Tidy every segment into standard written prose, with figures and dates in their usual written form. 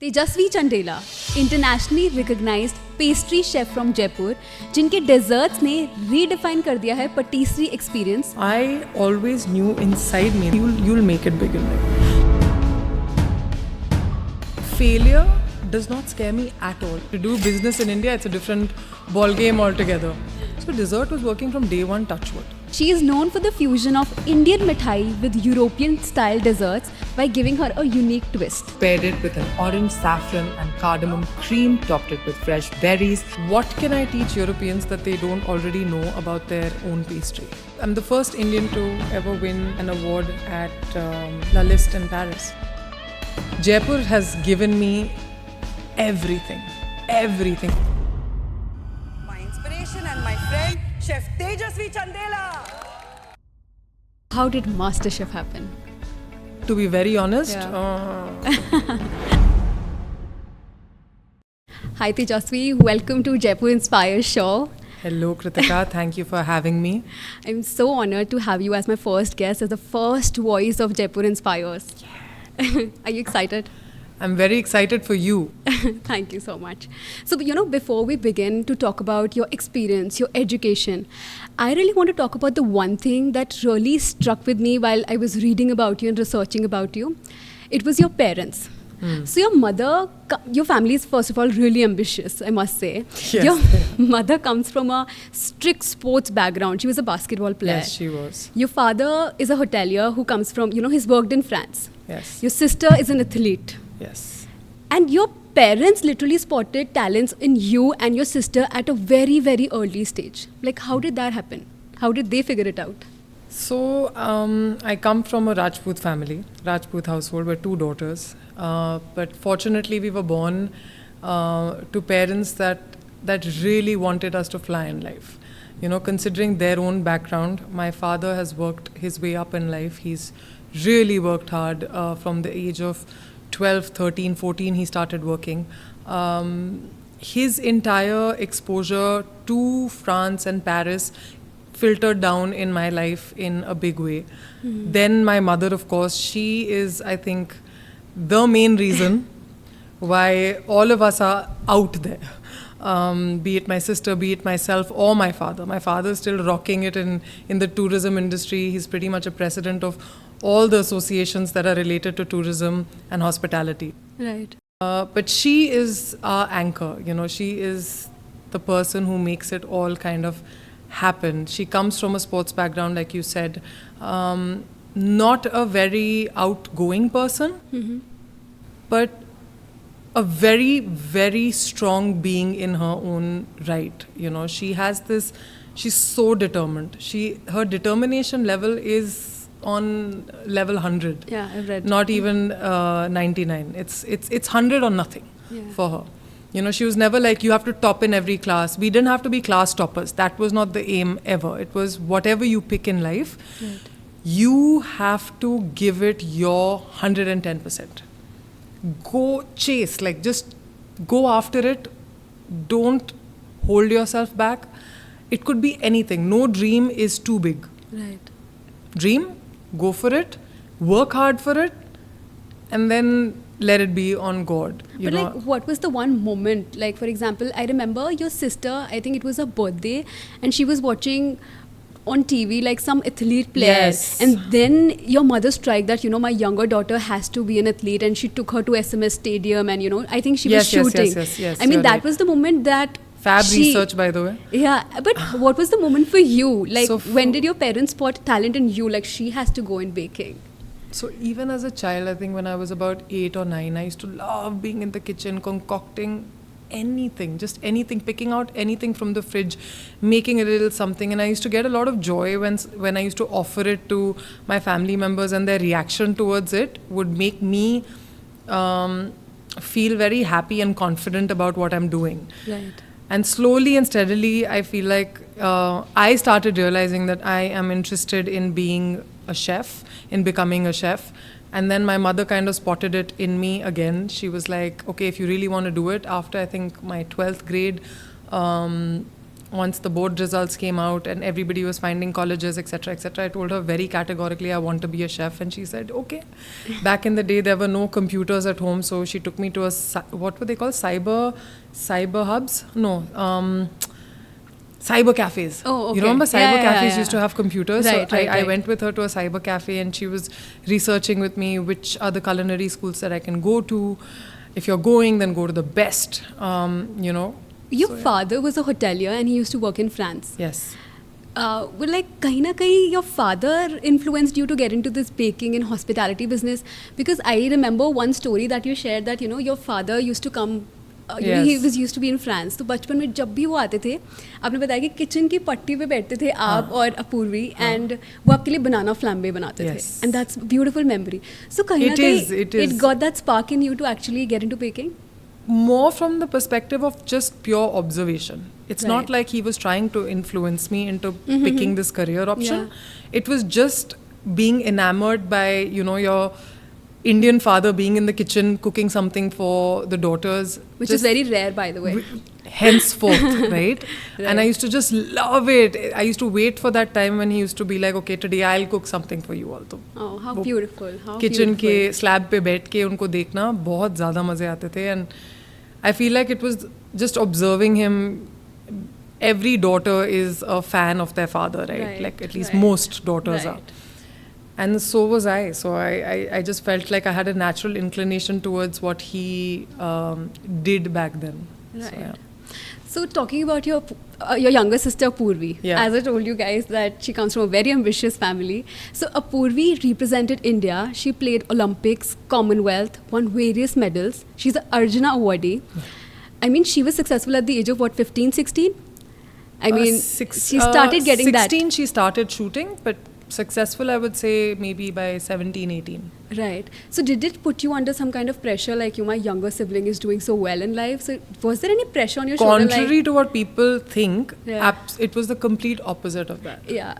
Tejasvi Chandela, internationally recognized pastry chef from Jaipur, जिनके desserts ने redefine कर दिया है patisserie experience. I always knew inside me you'll make it big in life. Failure does not scare me at all. To do business in India, it's a different ball game altogether. So dessert was working from day one, touch wood. She is known for the fusion of Indian mithai with European style desserts by giving her a unique twist. Paired it with an orange saffron and cardamom cream, topped it with fresh berries. What can I teach Europeans that they don't already know about their own pastry? I'm the first Indian to ever win an award at La Liste in Paris. Jaipur has given me everything. Everything. My inspiration and my friend, Chef Tejasvi Chandela. How did MasterChef happen? To be very honest, Hi Tejasvi, welcome to Jaipur Inspires show. Hello Kritika, thank you for having me. I'm so honored to have you as my first guest, as the first voice of Jaipur Inspires. Are you excited? I'm very excited for you. Thank you so much. So, before we begin to talk about your experience, your education, I really want to talk about the one thing that really struck with me while I was reading about you and researching about you. It was your parents. So your family is first of all really ambitious, I must say. Yes. Your mother comes from a strict sports background. She was a basketball player. Yes, she was. Your father is a hotelier who comes from, he's worked in France. Yes. Your sister is an athlete. Yes. And your parents literally spotted talents in you and your sister at a very, very early stage. Like, how did that happen? How did they figure it out? So, I come from a Rajput family, Rajput household, with two daughters. But fortunately, we were born to parents that really wanted us to fly in life. Considering their own background, my father has worked his way up in life. He's really worked hard from the age of 12, 13, 14, he started working. His entire exposure to France and Paris filtered down in my life in a big way. Then my mother, of course, she is, I think, the main reason why all of us are out there. Be it my sister, be it myself, or my father. My father is still rocking it in the tourism industry. He's pretty much a president of all the associations that are related to tourism and hospitality. Right. But she is our anchor. She is the person who makes it all kind of happen. She comes from a sports background, like you said. Not a very outgoing person, but a very, very strong being in her own right. She has this, she's so determined. Her determination level is on level 100. Yeah, I've read. Not even 99. It's 100 or nothing for her. She was never like, you have to top in every class. We didn't have to be class toppers. That was not the aim ever. It was whatever you pick in life, you have to give it your 110%. Go chase, just go after it. Don't hold yourself back. It could be anything. No dream is too big. Right. Dream, go for it, work hard for it, and then let it be on God. But what was the one moment? Like, for example, I remember your sister, I think it was her birthday, and she was watching on TV some athlete player. Yes. And then your mother struck that, my younger daughter has to be an athlete, and she took her to SMS Stadium, and, I think she was shooting. Yes, I mean, that right. was the moment that Fab research, by the way. Yeah, but what was the moment for you? When did your parents spot talent in you? She has to go in baking. So even as a child, I think when I was about 8 or 9, I used to love being in the kitchen, concocting anything, just anything, picking out anything from the fridge, making a little something. And I used to get a lot of joy when I used to offer it to my family members, and their reaction towards it would make me feel very happy and confident about what I'm doing. Right. And slowly and steadily, I feel like I started realizing that I am interested in being a chef, in becoming a chef. And then my mother kind of spotted it in me again. She was like, okay, if you really want to do it, after I think my 12th grade, once the board results came out and everybody was finding colleges, etc., etc., I told her very categorically, I want to be a chef. And she said, okay. Back in the day, there were no computers at home. So she took me to what were they called? Cyber hubs? No. Cyber cafes. Oh, okay. You remember cyber cafes yeah. used to have computers? Right, so right, I right. went with her to a cyber cafe and she was researching with me which are the culinary schools that I can go to. If you're going, then go to the best, you know. Your father was a hotelier and he used to work in France. Yes. Well, like, kahin na kahin, your father influenced you to get into this baking and hospitality business? Because I remember one story that you shared that, you know, your father used to come, you know, he Yes. was used to be in France. तो बचपन में जब भी वो आते थे, आपने बताया कि किचन की पट्टी पे बैठते थे आप और अपूर्वी, and वो आपके लिए बनाना फ्लैम्बे बनाते थे. Yes. And that's beautiful memory. So kahin na kahin, it got that spark in you to actually get into baking? More from the perspective of just pure observation. It's Right. not like he was trying to influence me into picking this career option. Yeah. It was just being enamored by, you know, your Indian father being in the kitchen cooking something for the daughters. Which Just is very rare, by the way. henceforth, right? And I Right. used to just love it. I used to wait for that time when he used to be like, okay, today I'll cook something for you also. Oh, how वो beautiful. How kitchen के beautiful. Slab पे बैठ के उनको देखना बहुत ज़्यादा मज़े आते थे. And I feel like it was just observing him. Every daughter is a fan of their father, right? Right, Like at least right. most daughters are. Right. And so was I. So I just felt like I had a natural inclination towards what he did back then. Right. So, yeah. So talking about your younger sister Apurvi, Yeah. as I told you guys that she comes from a very ambitious family. So Apurvi represented India. She played Olympics, Commonwealth, won various medals. She's an Arjuna awardee. I mean, she was successful at the age of what, 15, 16? I mean, she started getting 16 she started shooting, but successful I would say maybe by 17, 18. that. Right. So did it put you under some kind of pressure, like my younger sibling is doing so well in life? So was there any pressure on your shoulder? Contrary to what people think, Yeah. it was the complete opposite of that. Yeah.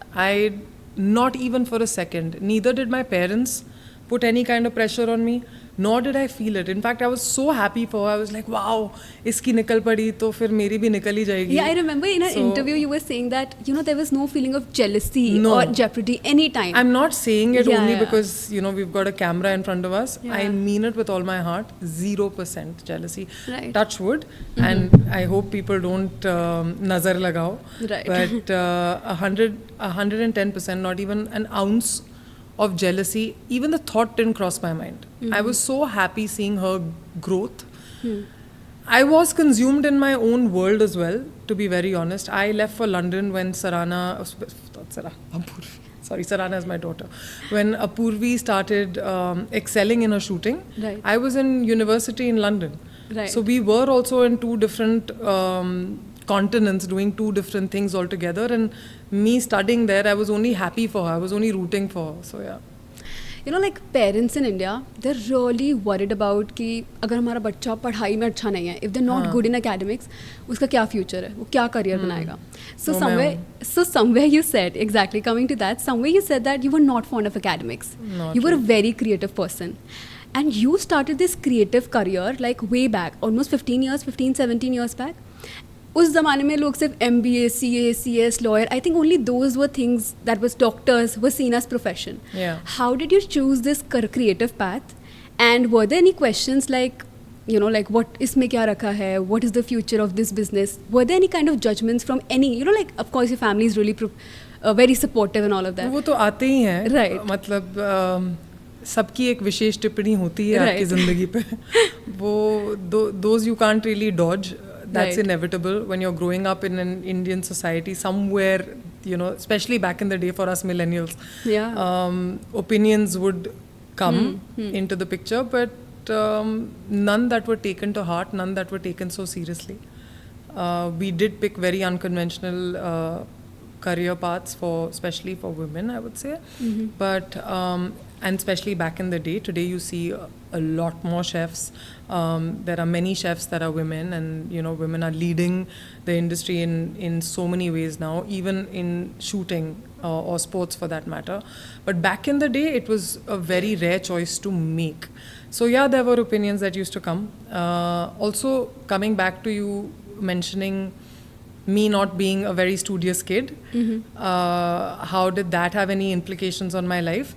Not even for a second. Neither did my parents put any kind of pressure on me, nor did I feel it. In fact, I was so happy for her. I was like, wow, iski nikal padi, to fir meri bhi nikal hi jayegi. Yeah, I remember in an So- interview you were saying that, there was no feeling of jealousy No. or jeopardy anytime. I'm not saying it Yeah, only yeah. because, we've got a camera in front of us. Yeah. I mean it with all my heart. 0% jealousy. Right. Touch wood. And I hope people don't nazar lagao. Right. But 110%, not even an ounce of jealousy. Even the thought didn't cross my mind. I was so happy seeing her growth. I was consumed in my own world as well, to be very honest. I left for London when Sarana is my daughter. When Apurvi started excelling in her shooting, Right. I was in university in London. Right. So we were also in two different continents doing two different things altogether. And me studying there, I was only happy for her. I was only rooting for her. So yeah. Like parents in India, they're really worried about कि अगर हमारा बच्चा पढ़ाई में अच्छा नहीं है, if they're not good in academics, उसका क्या future है, वो क्या career बनाएगा. So No, somewhere you said, exactly, coming to that, somewhere you said that you were not fond of academics. Not You were a really. very creative person. And you started this creative career like way back, almost 17 years back. उस ज़माने में लोग सिर्फ MBA, CA, CS, lawyer, I think only those were things that was doctors were seen as profession. Yeah. How did you choose this creative path? And were there any questions like, like what इसमें क्या रखा है? What is the future of this business? Were there any kind of judgments from any, like of course your family is really very supportive and all of that. वो तो आते ही हैं. Right. मतलब सबकी एक विशेष टिप्पणी होती है आपकी Right. ज़िंदगी पे. वो those you can't really dodge. That's Right. inevitable when you're growing up in an Indian society somewhere, especially back in the day for us millennials. Yeah. Opinions would come into the picture, but none that were taken to heart, none that were taken so seriously. We did pick very unconventional career paths especially for women, I would say. But and especially back in the day, today you see a lot more chefs. There are many chefs that are women, and women are leading the industry in so many ways now, even in shooting or sports for that matter. But back in the day, it was a very rare choice to make. So yeah, there were opinions that used to come. Also, coming back to you mentioning me not being a very studious kid, how did that have any implications on my life?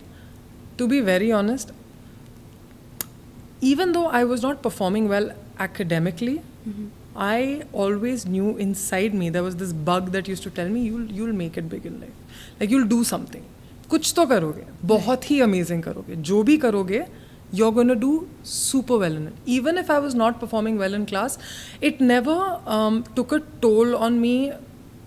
To be very honest, even though I was not performing well academically, I always knew inside me there was this bug that used to tell me you'll make it big in life. Like you'll do something. कुछ तो करोगे, बहुत ही amazing करोगे. जो भी करोगे, you're going to do super well in it. Even if I was not performing well in class, it never took a toll on me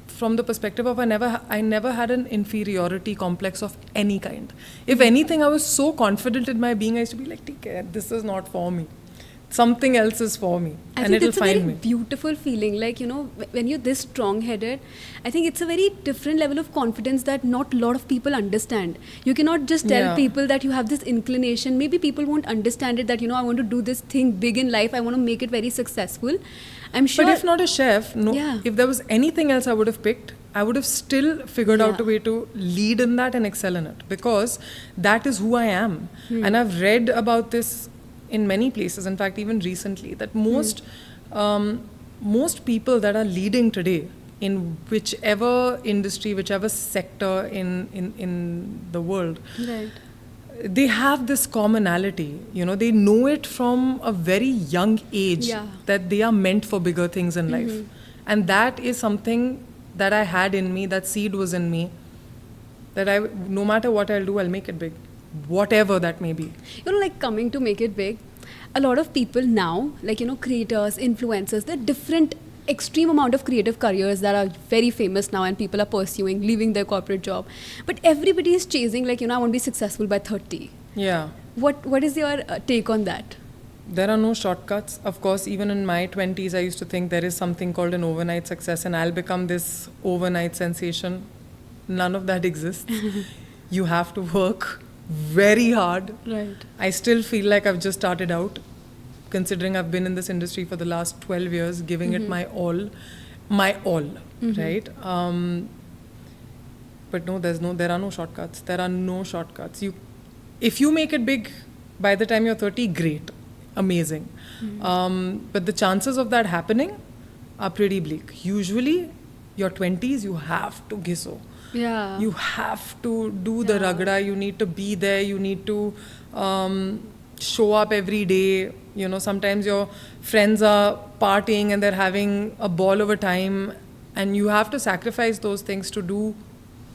from the perspective of I never had an inferiority complex of any kind. If anything, I was so confident in my being, I used to be like, okay, this is not for me. Something else is for me, and it'll find me. I think it's a very beautiful feeling. Like, you know, when you're this strong-headed, I think it's a very different level of confidence that not a lot of people understand. You cannot just tell people that you have this inclination. Maybe people won't understand it, that, you know, I want to do this thing big in life. I want to make it very successful. I'm sure. But if not a chef, if there was anything else I would have picked, I would have still figured out a way to lead in that and excel in it, because that is who I am. And I've read about this in many places, in fact even recently, that most people that are leading today in whichever industry, whichever sector in the world, they have this commonality. You know, they know it from a very young age that they are meant for bigger things in life. And that is something that I had in me, that seed was in me, that no matter what I'll do, I'll make it big. Whatever that may be. You know, like coming to make it big, a lot of people now, like, you know, creators, influencers, there are different extreme amount of creative careers that are very famous now and people are pursuing, leaving their corporate job. But everybody is chasing, like, you know, I want to be successful by 30. Yeah. What is your take on that? There are no shortcuts. Of course, even in my 20s, I used to think there is something called an overnight success and I'll become this overnight sensation. None of that exists. You have to work very hard. Right. I still feel like I've just started out, considering I've been in this industry for the last 12 years, giving it my all, right? But no, there are no shortcuts. There are no shortcuts. If you make it big by the time you're 30, great, amazing. But the chances of that happening are pretty bleak. Usually, your 20s, you have to giso. Yeah. You have to do the ragda. You need to be there. You need to show up every day. You know, sometimes your friends are partying and they're having a ball of a time, and you have to sacrifice those things to do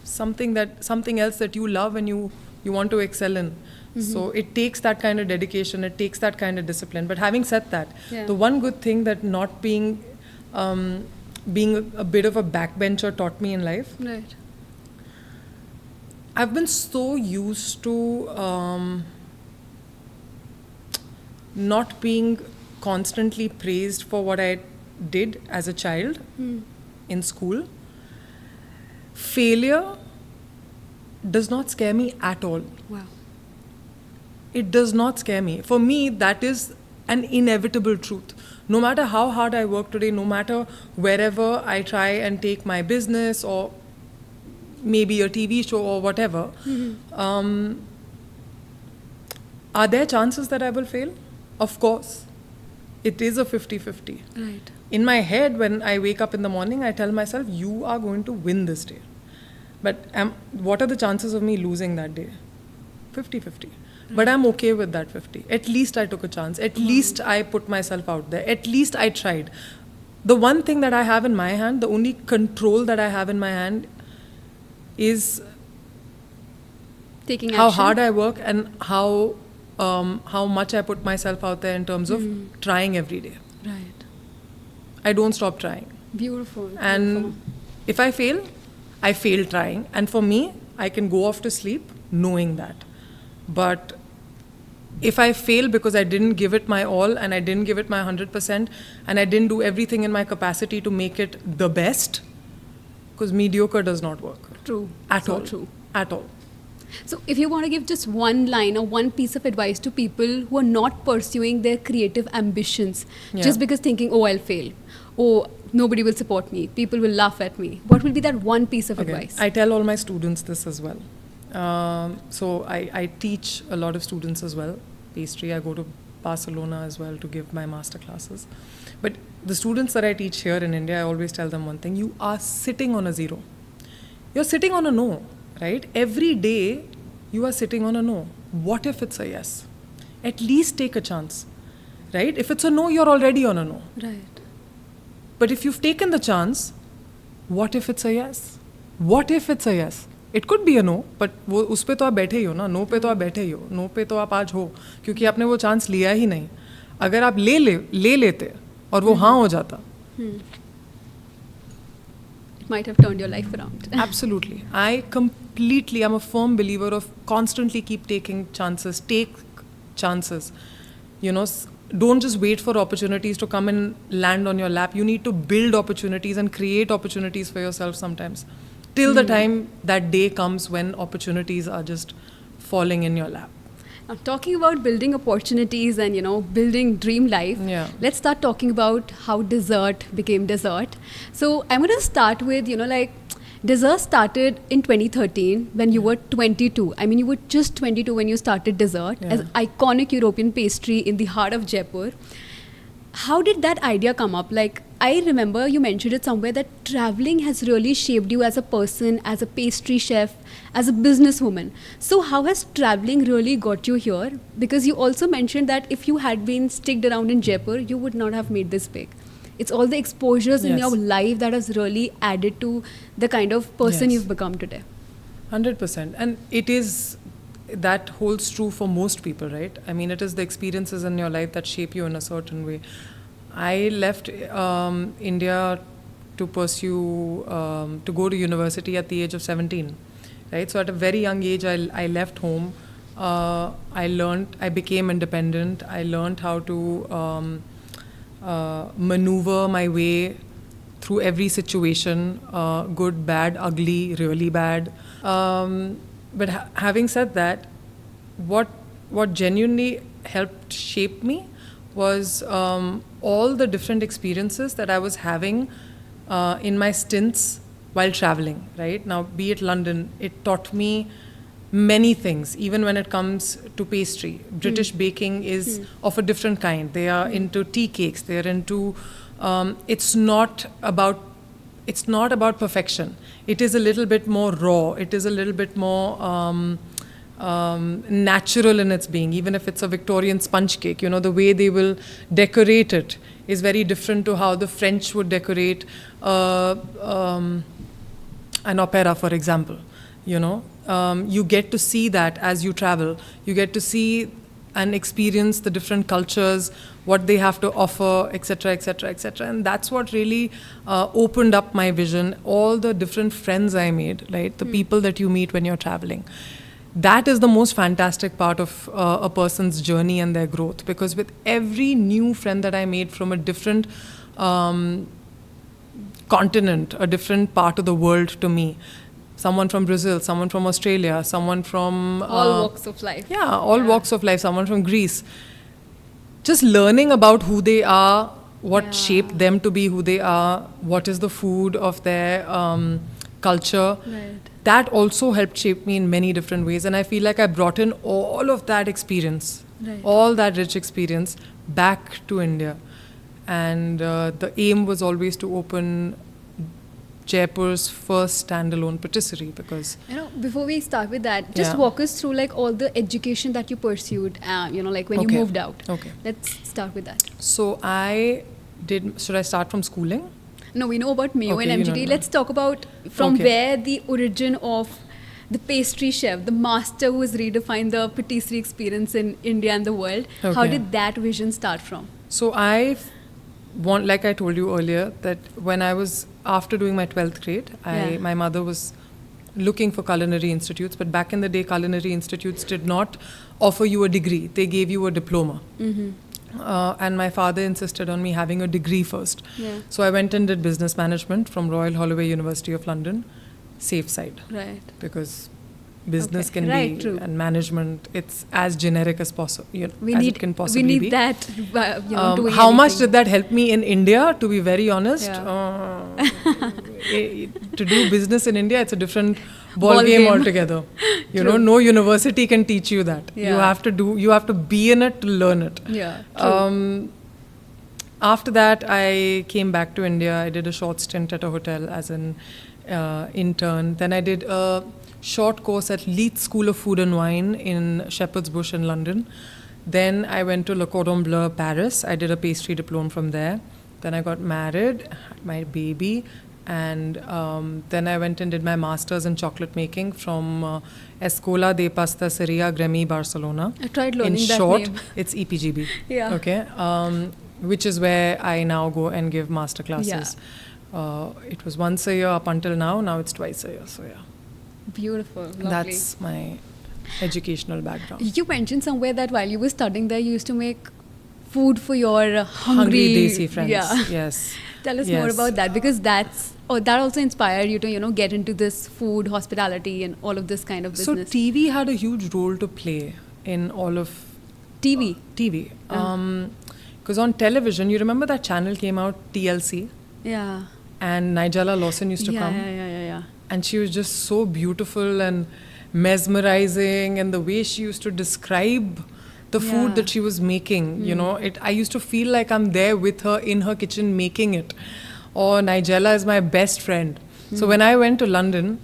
something else that you love and you want to excel in. So it takes that kind of dedication. It takes that kind of discipline. But having said that, the one good thing that not being a bit of a backbencher taught me in life. Right. I've been so used to not being constantly praised for what I did as a child in school. Failure does not scare me at all. Wow. It does not scare me. For me, that is an inevitable truth. No matter how hard I work today, no matter wherever I try and take my business or maybe a TV show or whatever, are there chances that I will fail? Of course. It is a 50-50. Right. In my head, when I wake up in the morning, I tell myself, you are going to win this day. But what are the chances of me losing that day? 50-50. But I'm okay with that 50. At least I took a chance. At least I put myself out there. At least I tried. The one thing that I have in my hand, the only control that I have in my hand is taking how action. hard I work and how much I put myself out there in terms of trying every day. Right. I don't stop trying. Beautiful. And if I fail, I fail trying. And for me, I can go off to sleep knowing that. But if I fail because I didn't give it my all and I didn't give it my 100% and I didn't do everything in my capacity to make it the best, because mediocre does not work. True. At all. True. At all. So if you want to give just one line or one piece of advice to people who are not pursuing their creative ambitions just because thinking, oh, I'll fail, oh, nobody will support me, people will laugh at me, what will be that one piece of advice? I tell all my students this as well. So I teach a lot of students as well, pastry. I go to Barcelona as well to give my master classes. But the students that I teach here in India, I always tell them one thing: you are sitting on a zero. You're sitting on a no, right? Every day you are sitting on a no. What if it's a yes? At least take a chance, right? If it's a no, you're already on a no. Right. But if you've taken the chance, what if it's a yes? What if it's a yes? It could be a no, but वो उस पे तो आप बैठे ही हो ना. No पे तो आप बैठे ही हो. No पे तो आप आज हो, क्योंकि आपने वो चांस लिया ही नहीं. अगर आप ले लेते और वो हाँ हो जाता. It might have turned your life around. Absolutely. I'm a firm believer of constantly keep taking chances. Take chances. You know, don't just wait for opportunities to come and land on your lap. You need to build opportunities and create opportunities for yourself sometimes. Till the time that day comes when opportunities are just falling in your lap. Now, talking about building opportunities and, building dream life, let's start talking about how dessert became dessert. So I'm going to start with, dessert started in 2013 when you were 22. I mean, you were just 22 when you started dessert as iconic European pastry in the heart of Jaipur. How did that idea come up? Like, I remember you mentioned it somewhere that traveling has really shaped you as a person, as a pastry chef, as a businesswoman. So how has traveling really got you here? Because you also mentioned that if you had been sticked around in Jaipur, you would not have made this big. It's all the exposures in your life that has really added to the kind of person you've become today. 100%. And it is, that holds true for most people, right? I mean, it is the experiences in your life that shape you in a certain way. I left India to pursue, to go to university at the age of 17, right? So at a very young age, I left home. I became independent. I learned how to maneuver my way through every situation, good, bad, ugly, really bad. But having said that, what genuinely helped shape me was all the different experiences that I was having in my stints while traveling, right? Now, be it London, it taught me many things, even when it comes to pastry. British baking is of a different kind. They are into tea cakes. They are into, it's not about perfection. It is a little bit more raw. It is a little bit more natural in its being. Even if it's a Victorian sponge cake, the way they will decorate it is very different to how the French would decorate an opera, for example. You get to see that as you travel. You get to see and experience the different cultures, what they have to offer, etc., etc., etc. And that's what really opened up my vision. All the different friends I made, right? The people that you meet when you're traveling. That is the most fantastic part of a person's journey and their growth. Because with every new friend that I made from a different continent, a different part of the world to me, someone from Brazil, someone from Australia, someone from... all walks of life. Yeah, all walks of life, someone from Greece. Just learning about who they are, what shaped them to be who they are, what is the food of their culture. Right. That also helped shape me in many different ways. And I feel like I brought in all of that experience, all that rich experience back to India. And the aim was always to open Jaipur's first standalone patisserie, because before we start with that, just walk us through all the education that you pursued, when you moved out. Okay. Let's start with that. So should I start from schooling? No, we know about Mayo and MGT. Let's talk about from where the origin of the pastry chef, the master who has redefined the patisserie experience in India and the world. Okay. How did that vision start from? So like I told you earlier, that when I was after doing my 12th grade, my mother was looking for culinary institutes, but back in the day, culinary institutes did not offer you a degree. They gave you a diploma. And my father insisted on me having a degree first. So I went and did business management from Royal Holloway University of London, safe side. Right. Because business Okay. can Right, be, true. and management. It's as generic as possible. We as need it can possibly we need be. that. Doing How much anything. did that help me in India? To be very honest, to do business in India, it's a different ball Ball game game. altogether. You know, True. no university can teach you that. You Yeah. have to be in it to learn it. Yeah. True. After that, I came back to India. I did a short stint at a hotel as an intern. Then I did a short course at Leeds School of Food and Wine in Shepherd's Bush in London. Then I went to Le Cordon Bleu, Paris. I did a pastry diploma from there. Then I got married, had my baby, and then I went and did my master's in chocolate making from Escola de Patisserie Gremi, Barcelona. I tried learning In that short, name. it's EPGB. Yeah. Okay. Which is where I now go and give master classes. It was once a year up until now. Now it's twice a year. So yeah, Beautiful. Lovely. that's my educational background. You mentioned somewhere that while you were studying there, you used to make food for your Hungry Desi friends. Yeah. Yes. Tell us more Yes. about that, because that also inspired you to get into this food, hospitality, and all of this kind of So business. TV had a huge role to play in all of TV. TV. Because on television, you remember that channel came out, TLC, Yeah. and Nigella Lawson used to Yeah, come. yeah. And she was just so beautiful and mesmerizing, and the way she used to describe the Yeah. food that she was making, I used to feel like I'm there with her in her kitchen making it. Or Nigella is my best friend. So when I went to London,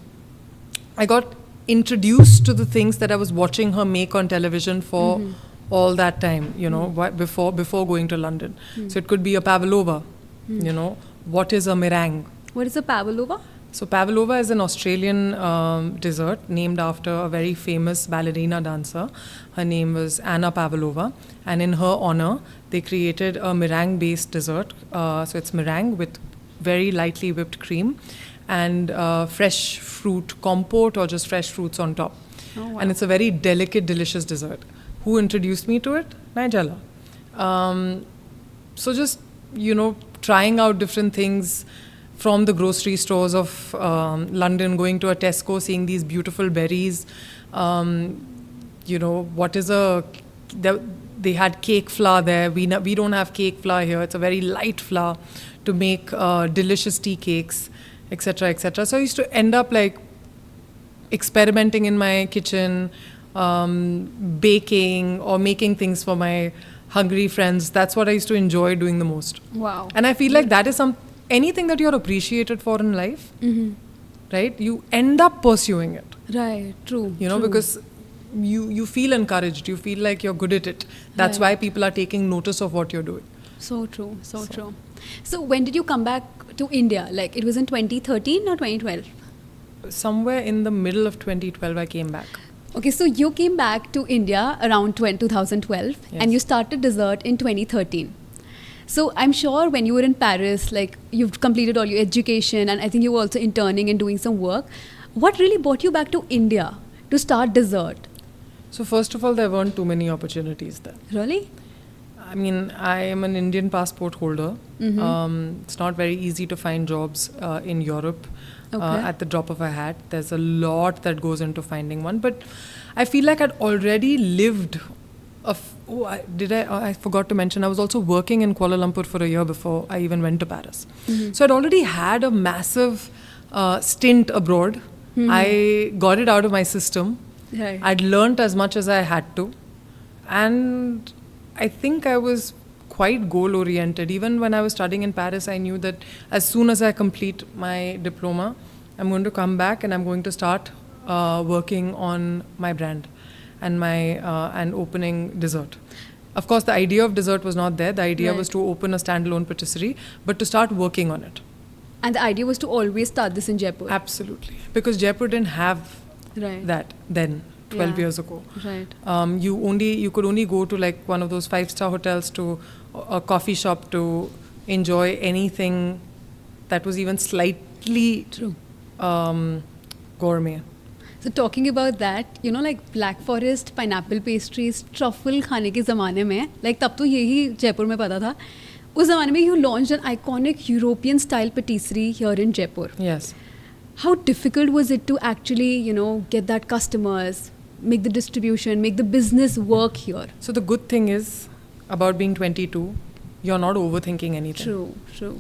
I got introduced to the things that I was watching her make on television for all that time, before going to London. So it could be a pavlova, what is a meringue? What is a pavlova? So pavlova is an Australian dessert named after a very famous ballerina dancer. Her name was Anna Pavlova, and in her honor, they created a meringue-based dessert. So it's meringue with very lightly whipped cream and fresh fruit compote or just fresh fruits on top. Oh, wow. And it's a very delicate, delicious dessert. Who introduced me to it? Nigella. So just, trying out different things from the grocery stores of London, going to a Tesco, seeing these beautiful berries. They had cake flour there. We don't have cake flour here. It's a very light flour to make delicious tea cakes, etc., etc. So I used to end up like experimenting in my kitchen, baking or making things for my hungry friends. That's what I used to enjoy doing the most. Wow. And I feel like that is anything that you're appreciated for in life, right? You end up pursuing it, Right. True. true. Because you feel encouraged. You feel like you're good at it. That's Right. why people are taking notice of what you're doing. So true. So true. So when did you come back to India? Like it was in 2013 or 2012? Somewhere in the middle of 2012, I came back. Okay, so you came back to India around 2012 Yes. and you started dessert in 2013. So I'm sure when you were in Paris, like you've completed all your education and I think you were also interning and doing some work. What really brought you back to India to start dessert? So first of all, there weren't too many opportunities there. Really? I mean, I am an Indian passport holder. It's not very easy to find jobs in Europe at the drop of a hat. There's a lot that goes into finding one. But I feel like I'd already lived. I forgot to mention, I was also working in Kuala Lumpur for a year before I even went to Paris. So I'd already had a massive stint abroad. I got it out of my system. Right. I'd learnt as much as I had to. And I think I was quite goal oriented. Even when I was studying in Paris, I knew that as soon as I complete my diploma, I'm going to come back and I'm going to start working on my brand and and opening dessert. Of course, the idea of dessert was not there. The idea was to open a standalone patisserie, but to start working on it. And the idea was to always start this in Jaipur. Absolutely. Because Jaipur didn't have that then. 12 years ago. Right. You could only go to like one of those 5-star hotels to a coffee shop to enjoy anything that was even slightly gourmet. So talking about that, like Black Forest, pineapple pastries, truffle खाने के ज़माने में, like तब तो यही जयपुर में पता था. उस ज़माने में you launched an iconic European style patisserie here in Jaipur. Yes. How difficult was it to actually, get that customers, make the distribution, make the business work here? So the good thing is about being 22, you're not overthinking anything. True.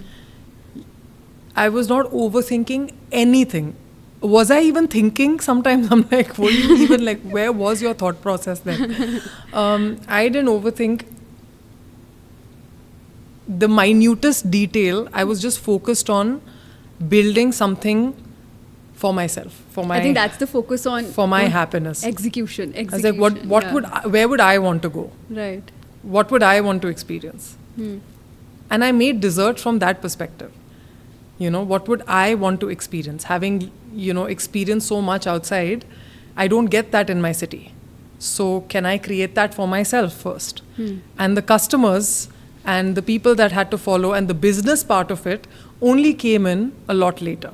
I was not overthinking anything. Was I even thinking? Sometimes I'm like, were you even like, where was your thought process then? I didn't overthink the minutest detail. I was just focused on building something for myself, I think that's the focus on for my happiness. Execution. I was like, where would I want to go? Right. What would I want to experience? And I made dessert from that perspective. What would I want to experience? Having, experienced so much outside, I don't get that in my city. So can I create that for myself first? And the customers and the people that had to follow and the business part of it only came in a lot later.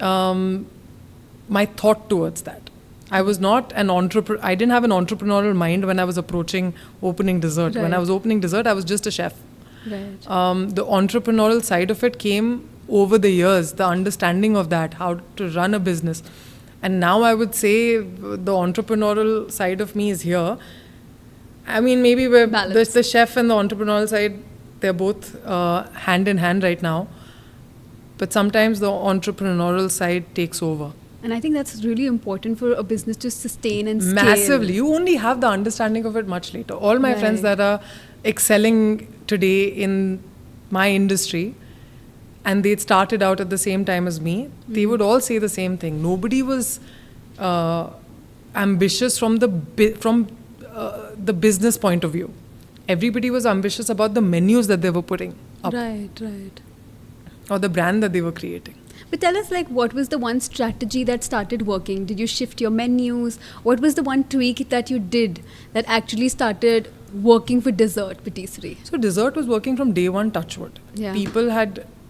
My thought towards that. I was not an entrepreneur. I didn't have an entrepreneurial mind when I was approaching opening dessert. Right. When I was opening dessert, I was just a chef. Right. The entrepreneurial side of it came over the years, the understanding of that, how to run a business. And now I would say the entrepreneurial side of me is here. I mean, maybe the chef and the entrepreneurial side, they're both hand in hand right now. But sometimes the entrepreneurial side takes over. And I think that's really important for a business to sustain and scale. Massively. You only have the understanding of it much later. All my friends that are excelling today in my industry, and they'd started out at the same time as me, they would all say the same thing. Nobody was ambitious from the business point of view. Everybody was ambitious about the menus that they were putting up. Right. Or the brand that they were creating. But tell us, what was the one strategy that started working? Did you shift your menus? What was the one tweak that you did that actually started working for dessert patisserie? So dessert was working from day one, touchwood. Yeah.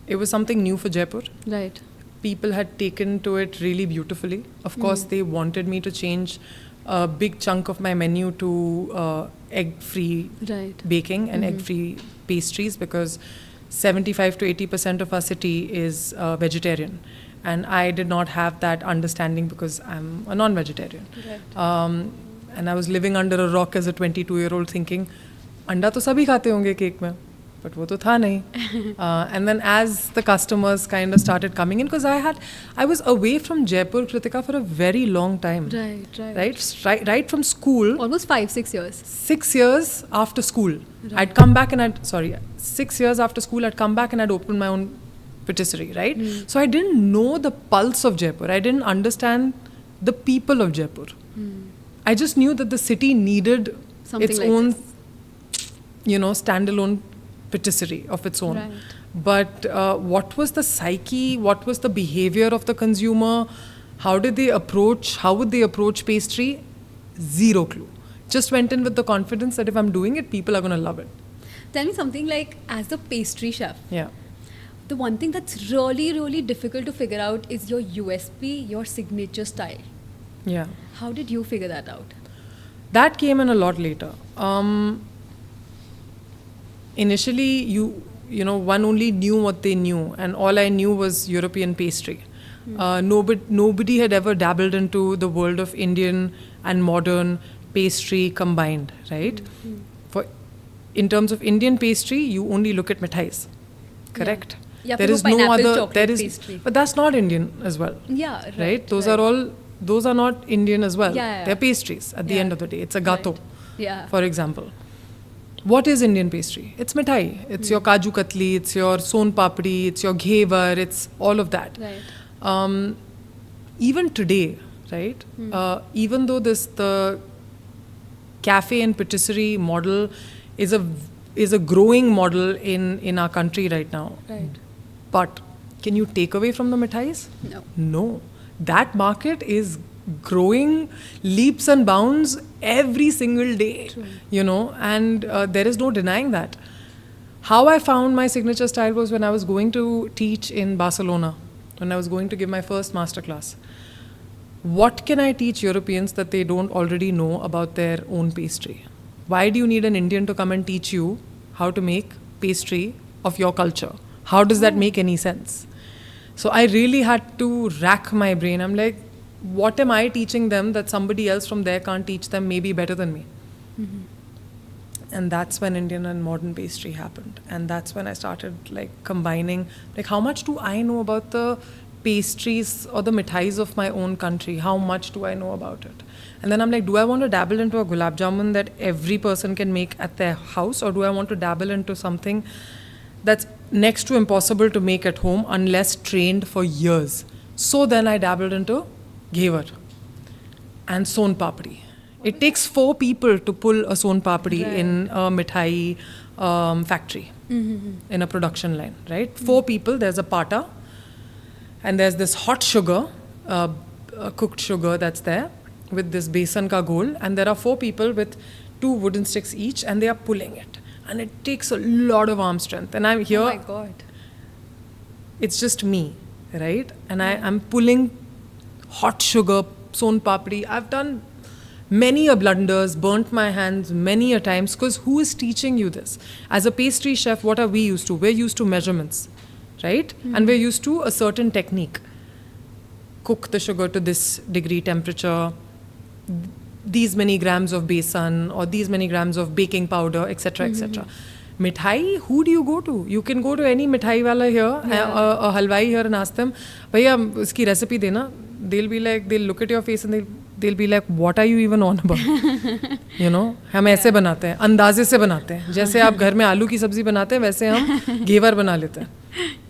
It was something new for Jaipur. Right. People had taken to it really beautifully. Of course, they wanted me to change a big chunk of my menu to egg-free baking and egg-free pastries, because 75 to 80% of our city is vegetarian. And I did not have that understanding because I'm a non-vegetarian. Right. And I was living under a rock as a 22-year-old thinking, अंडा तो सभी खाते होंगे cake में, but वो तो था नहीं. And then as the customers kind of started coming in, because I was away from Jaipur, Kritika, for a very long time. Right from school. Almost 5-6 years. 6 years after school. I'd come back and 6 years after school, I'd come back and I'd open my own patisserie, right? So I didn't know the pulse of Jaipur. I didn't understand the people of Jaipur. I just knew that the city needed something its like own, this. standalone patisserie of its own. Right. But what was the psyche? What was the behavior of the consumer? How would they approach pastry? Zero clue. Just went in with the confidence that if I'm doing it, people are going to love it. Tell me something, as a pastry chef. Yeah. The one thing that's really, really difficult to figure out is your USP, your signature style. Yeah. How did you figure that out? That came in a lot later. Initially, one only knew what they knew, and all I knew was European pastry. Nobody had ever dabbled into the world of Indian and modern pastry combined, right? In terms of Indian pastry, you only look at mithais, correct? Yeah, there is no other. Pastry. But that's not Indian as well. Yeah, right. Those are not Indian as well. Yeah. They're pastries at the end of the day. It's a gato, for example. What is Indian pastry? It's mithai. It's your kaju katli, it's your son papdi, it's your ghevar, it's all of that. Right. Even today, right? Even though the cafe and patisserie model is a growing model in our country right now. Right. But can you take away from the mithais? No. That market is growing leaps and bounds every single day. True. And there is no denying that. How I found my signature style was when I was going to teach in Barcelona, when I was going to give my first masterclass. What can I teach Europeans that they don't already know about their own pastry? Why do you need an Indian to come and teach you how to make pastry of your culture? How does that make any sense? So I really had to rack my brain. I'm like, what am I teaching them that somebody else from there can't teach them, maybe better than me? And that's when Indian and modern pastry happened. And that's when I started like combining, like how much do I know about the pastries or the mithais of my own country? How much do I know about it? And then I'm like, do I want to dabble into a gulab jamun that every person can make at their house? Or do I want to dabble into something that's next to impossible to make at home unless trained for years? So then I dabbled into ghevar and son papdi. It takes 4 people to pull a son papdi in a mithai factory, in a production line, right? 4 people, there's a pata, and there's this hot sugar, cooked sugar that's there, with this besan ka ghol, and there are 4 people with 2 wooden sticks each, and they are pulling it. And it takes a lot of arm strength. And I'm here. Oh my God. It's just me, right? And I'm pulling hot sugar, son papdi. I've done many a blunders, burnt my hands many a times, because who is teaching you this? As a pastry chef, what are we used to? We're used to measurements, right? And we're used to a certain technique. Cook the sugar to this degree temperature, these many grams of besan or these many grams of baking powder, etc., etc. Mithai, who do you go to? You can go to any mithai wala here, a halwai here, and ask them, bhaiya, uski recipe dena. They'll be like, they'll look at your face and they'll be like, what are you even on about? You know, हम ऐसे बनाते हैं, अंदाजे से बनाते हैं. जैसे आप घर में आलू की सब्जी बनाते हैं, वैसे हम घेवर बना लेते हैं.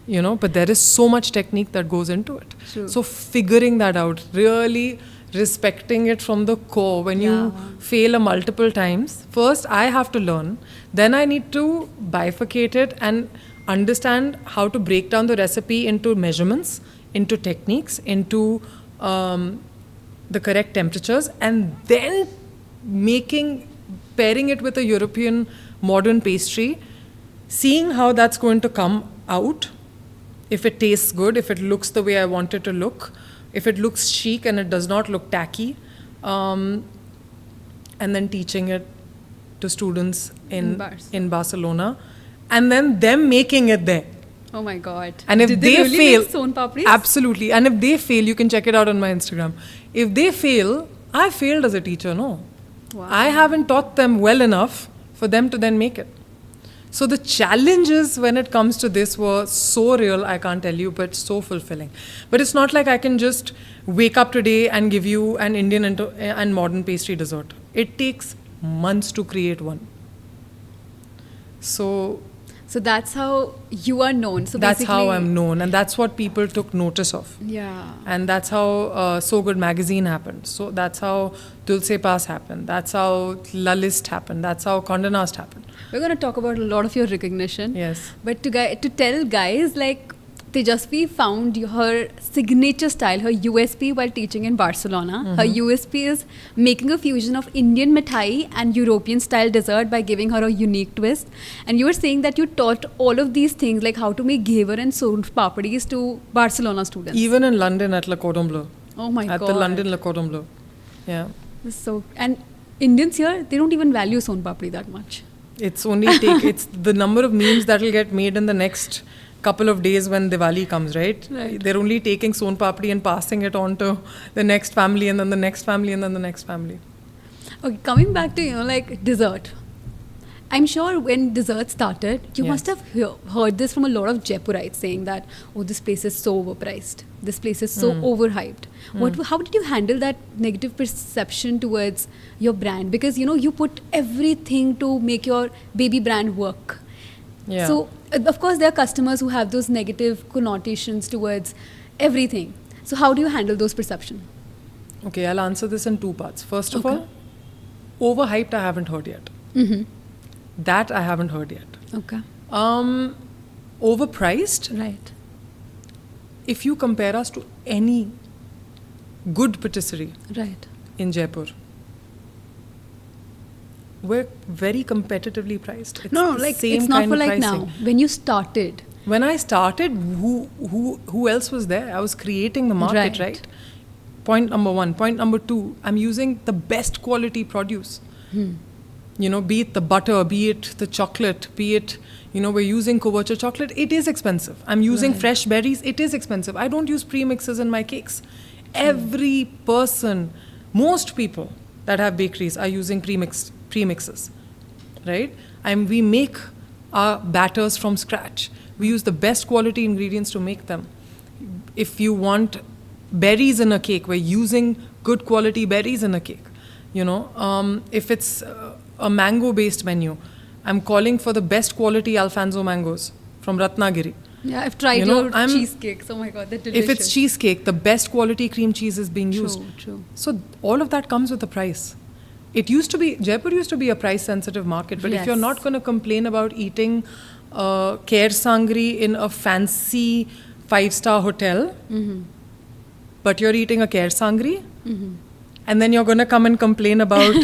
You know, but there is so much technique that goes into it. True. So figuring that out, really respecting it from the core. When you fail a multiple times, first I have to learn, then I need to bifurcate it and understand how to break down the recipe into measurements, into techniques, into the correct temperatures, and then pairing it with a European modern pastry, seeing how that's going to come out, if it tastes good, if it looks the way I want it to look, if it looks chic and it does not look tacky, and then teaching it to students in Barcelona, and then them making it there. Oh my God. And if Did they really fail, make son papris? absolutely. And if they fail, you can check it out on my Instagram. If they fail, I failed as a teacher, no. Wow. I haven't taught them well enough for them to then make it. So the challenges when it comes to this were so real, I can't tell you, but so fulfilling. But it's not like I can just wake up today and give you an Indian and modern pastry dessert. It takes months to create one. So that's how you are known. So that's how I'm known, and that's what people took notice of. Yeah. And that's how So Good Magazine happened. So that's how Dulce Pass happened. That's how La List happened. That's how Condé Nast happened. We're going to talk about a lot of your recognition. Yes. But to tell guys, like, Tejasvi found her signature style, her USP while teaching in Barcelona. Her USP is making a fusion of Indian mithai and European style dessert by giving her a unique twist. And you were saying that you taught all of these things, like how to make ghevar and son papdis, to Barcelona students. Even in London at Le Cordon Bleu. Oh my God. At the London Le Cordon Bleu. Yeah. And Indians here, they don't even value son papdi that much. It's only it's the number of memes that will get made in the next couple of days when Diwali comes, right? They're only taking son papdi and passing it on to the next family, and then the next family, and then the next family. Okay, coming back to, like, dessert. I'm sure when dessert started, you must have heard this from a lot of Jaipurites saying that, oh, this place is so overpriced. This place is so overhyped. How did you handle that negative perception towards your brand? Because, you put everything to make your baby brand work. Yeah. So, of course, there are customers who have those negative connotations towards everything. So, how do you handle those perceptions? Okay, I'll answer this in 2 parts. First of all, overhyped I haven't heard yet. That I haven't heard yet. Okay. Overpriced? Right. If you compare us to any good patisserie in Jaipur, we're very competitively priced. It's it's not for like now. When you started. When I started, who else was there? I was creating the market, right? Point number 1. Point number 2, I'm using the best quality produce. be it the butter, be it the chocolate, be it, we're using Coverture chocolate, it is expensive. I'm using fresh berries, it is expensive. I don't use premixes in my cakes. Every person, most people that have bakeries are using premixes, right? We make our batters from scratch. We use the best quality ingredients to make them. If you want berries in a cake, we're using good quality berries in a cake. If it's a mango-based menu, I'm calling for the best quality Alfonso mangoes from Ratnagiri. Yeah, I've tried your cheesecakes. Oh my God, they're delicious. If it's cheesecake, the best quality cream cheese is being used. True. So all of that comes with a price. Jaipur used to be a price-sensitive market, but if you're not going to complain about eating Kher Sangri in a fancy 5-star hotel, but you're eating a Kher Sangri, and then you're going to come and complain about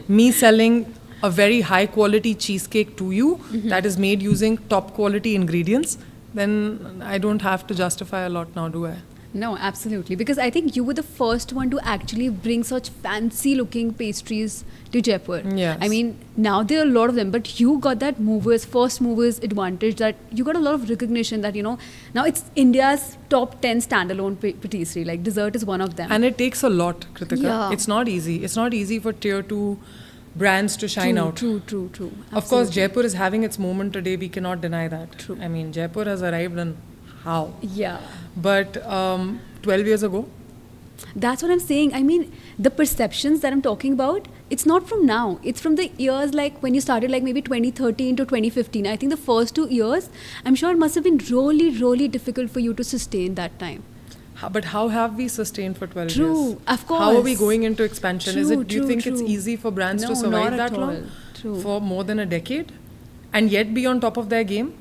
me selling a very high quality cheesecake to you that is made using top quality ingredients, then I don't have to justify a lot now, do I? No, absolutely. Because I think you were the first one to actually bring such fancy looking pastries to Jaipur. Yes. I mean, now there are a lot of them, but you got that first movers advantage, that you got a lot of recognition that, now it's India's top 10 standalone patisserie. Like dessert is one of them. And it takes a lot, Kritika. Yeah. It's not easy. It's not easy for tier 2 brands to shine out. True. Of course, Jaipur is having its moment today. We cannot deny that. True. I mean, Jaipur has arrived and how? Yeah. But 12 years ago, that's what I'm saying. I mean, the perceptions that I'm talking about, it's not from now. It's from the years like when you started, like maybe 2013 to 2015. I think the first 2 years, I'm sure it must have been really, really difficult for you to sustain that time. But how have we sustained for 12 years? True, of course. How are we going into expansion? Do you think it's True. easy for brands No, to survive not that at long? all. True. For more than a decade? And yet be on top of their game?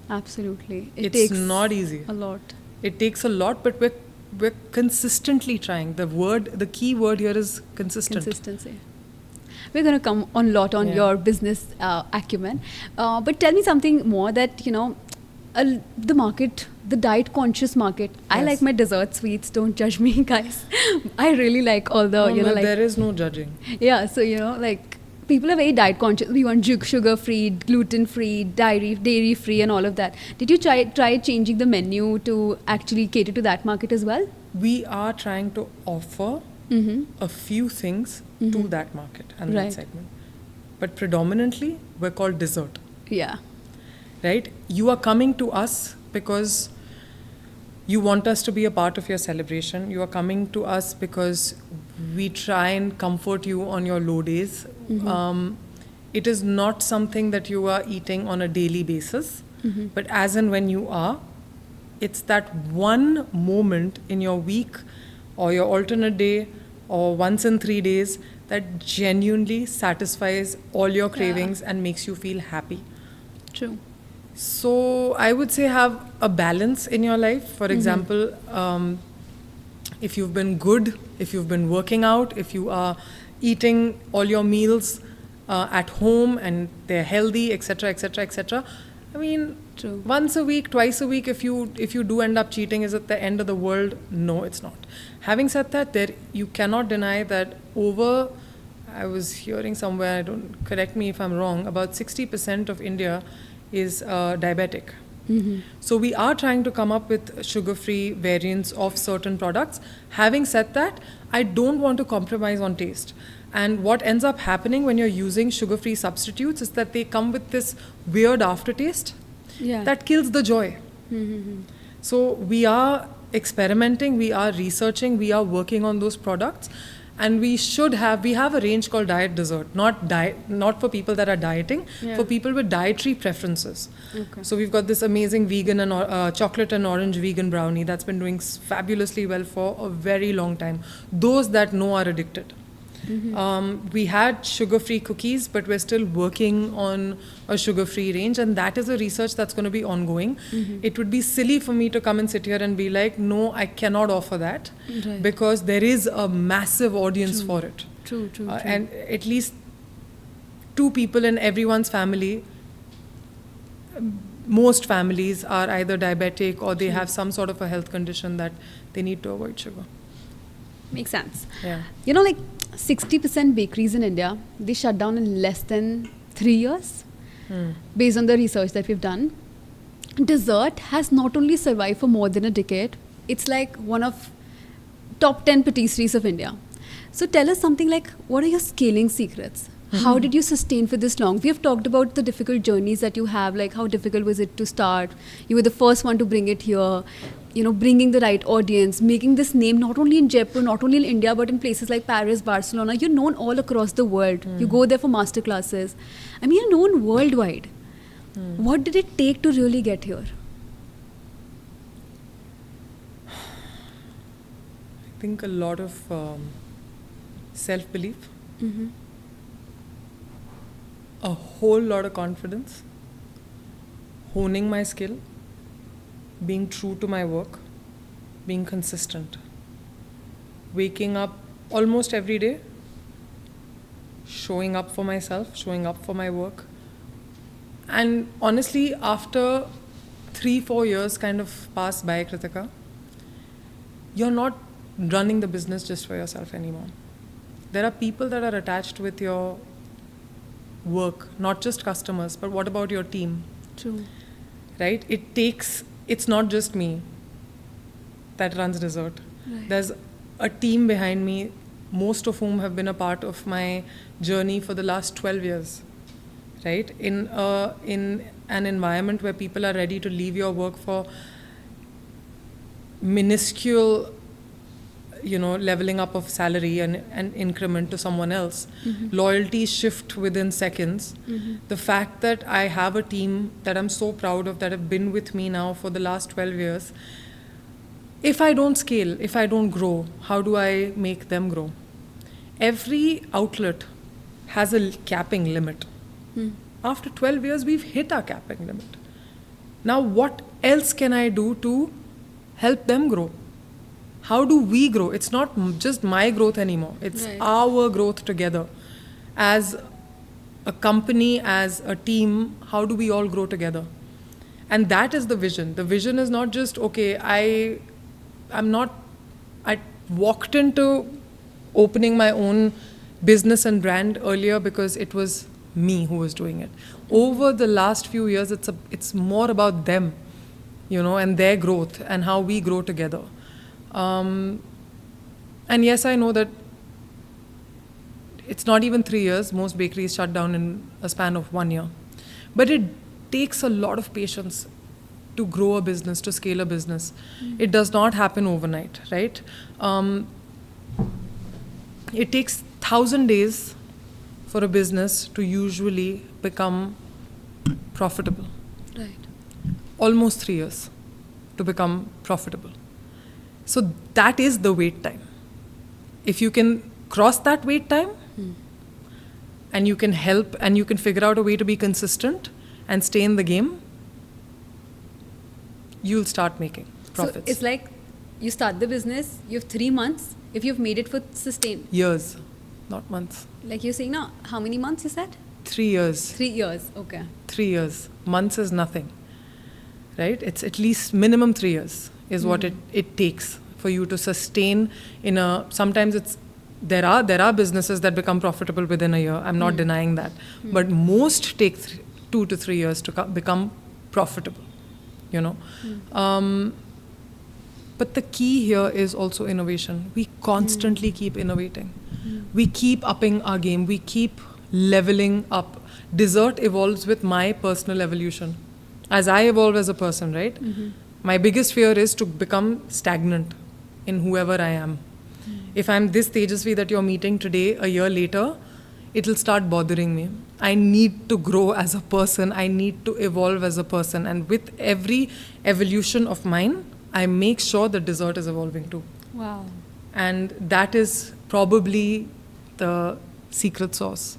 Absolutely. It It's takes not easy. a lot. It takes a lot, but we're consistently trying. The key word here is consistent. Consistency. We're going to come on a lot on your business acumen. But tell me something more that, the market, the diet conscious market. I Yes. like my dessert sweets. Don't judge me, guys. I really like all the, But there is no judging. Yeah, so, like people are very diet conscious. We want sugar free, gluten free, dairy free, and all of that. Did you try changing the menu to actually cater to that market as well? We are trying to offer a few things to that market and that segment. But predominantly, we're called dessert. Yeah. Right? You are coming to us because you want us to be a part of your celebration. You are coming to us because we try and comfort you on your low days. It is not something that you are eating on a daily basis, but as and when you are, it's that one moment in your week or your alternate day or once in 3 days that genuinely satisfies all your cravings and makes you feel happy. True. So I would say have a balance in your life. For example, if you've been good, if you've been working out, if you are eating all your meals at home and they're healthy, etc., etc., etc. I mean, True. once a week, twice a week, if you do end up cheating, is it the end of the world? No, it's not. Having said that, you cannot deny that I was hearing somewhere, correct me if I'm wrong, about 60% of India is diabetic. So we are trying to come up with sugar-free variants of certain products. Having said that, I don't want to compromise on taste. And what ends up happening when you're using sugar-free substitutes is that they come with this weird aftertaste that kills the joy. So we are experimenting, we are researching, we are working on those products. And we have a range called diet dessert, not for people that are dieting, for people with dietary preferences. Okay. So we've got this amazing vegan and chocolate and orange vegan brownie that's been doing fabulously well for a very long time. Those that know are addicted. We had sugar-free cookies, but we're still working on a sugar-free range, and that is a research that's going to be ongoing. It would be silly for me to come and sit here and be like, no, I cannot offer that, because there is a massive audience for it. True. And at least 2 people in everyone's family, most families are either diabetic or they have some sort of a health condition that they need to avoid sugar. Makes sense. Yeah. Like 60% bakeries in India, they shut down in less than 3 years, based on the research that we've done. Dessert has not only survived for more than a decade, it's like one of top 10 patisseries of India. So tell us something like, what are your scaling secrets? How did you sustain for this long? We have talked about the difficult journeys that you have, like how difficult was it to start? You were the first one to bring it here, bringing the right audience, making this name not only in Jaipur, not only in India, but in places like Paris, Barcelona. You're known all across the world. You go there for masterclasses. I mean, you're known worldwide. What did it take to really get here? I think a lot of self-belief, a whole lot of confidence, honing my skill, being true to my work, being consistent, waking up almost every day, showing up for myself, showing up for my work. And honestly, after 3-4 years kind of pass by, Kritika, you're not running the business just for yourself anymore. There are people that are attached with your work, not just customers, but what about your team? True. Right? It's not just me that runs Dzurt. Right. There's a team behind me, most of whom have been a part of my journey for the last 12 years. Right? In an environment where people are ready to leave your work for minuscule, leveling up of salary and an increment to someone else. Loyalty shift within seconds. The fact that I have a team that I'm so proud of, that have been with me now for the last 12 years. If I don't scale, if I don't grow, how do I make them grow? Every outlet has a capping limit. After 12 years, we've hit our capping limit. Now, what else can I do to help them grow? How do we grow? It's not just my growth anymore. It's our growth together. As a company, as a team, how do we all grow together? And that is the vision. The vision is not just, okay, I walked into opening my own business and brand earlier because it was me who was doing it. Over the last few years, it's more about them, and their growth and how we grow together. And yes, I know that it's not even 3 years. Most bakeries shut down in a span of 1 year. But it takes a lot of patience to grow a business, to scale a business. It does not happen overnight, right? It takes 1,000 days for a business to usually become profitable. Right. Almost 3 years to become profitable. So that is the wait time. If you can cross that wait time, and you can help and you can figure out a way to be consistent and stay in the game, you'll start making profits. So it's like you start the business, you have 3 months, if you've made it for sustain. Years, not months. Like you're saying now, how many months you said? 3 years. 3 years, okay. 3 years. Months is nothing, right? It's at least minimum 3 years is what it takes for you to sustain in a, sometimes there are businesses that become profitable within a year. I'm not denying that. But most take 2 to 3 years to become profitable, But the key here is also innovation. We constantly keep innovating. We keep upping our game. We keep leveling up. Dessert evolves with my personal evolution. As I evolve as a person, right? My biggest fear is to become stagnant in whoever I am. If I'm this Tejasvi that you're meeting today, a year later, it'll start bothering me. I need to grow as a person. I need to evolve as a person. And with every evolution of mine, I make sure the dessert is evolving too. Wow. And that is probably the secret sauce.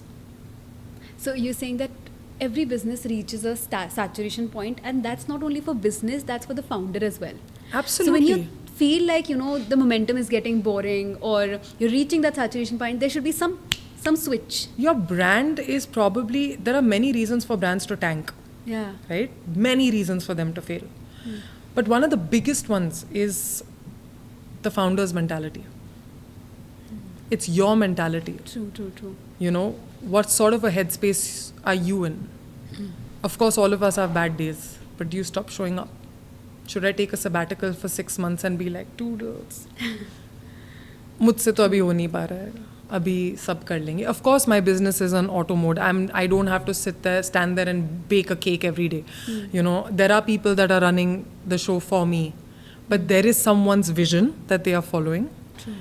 So you're saying that every business reaches a saturation point, and that's not only for business, that's for the founder as well. Absolutely. So when you feel like, the momentum is getting boring or you're reaching that saturation point, there should be some switch. Your brand is probably, there are many reasons for brands to tank. Yeah. Right? Many reasons for them to fail. But one of the biggest ones is the founder's mentality. It's your mentality. True. You know, what sort of a headspace are you in? Of course, all of us have bad days, but do you stop showing up? Should I take a sabbatical for 6 months and be like, toodles? मुझसे तो अभी हो नहीं पा रहा है. अभी सब कर लेंगे. Of course, my business is on auto mode. I don't have to stand there and bake a cake every day. You know, there are people that are running the show for me, but there is someone's vision that they are following. True.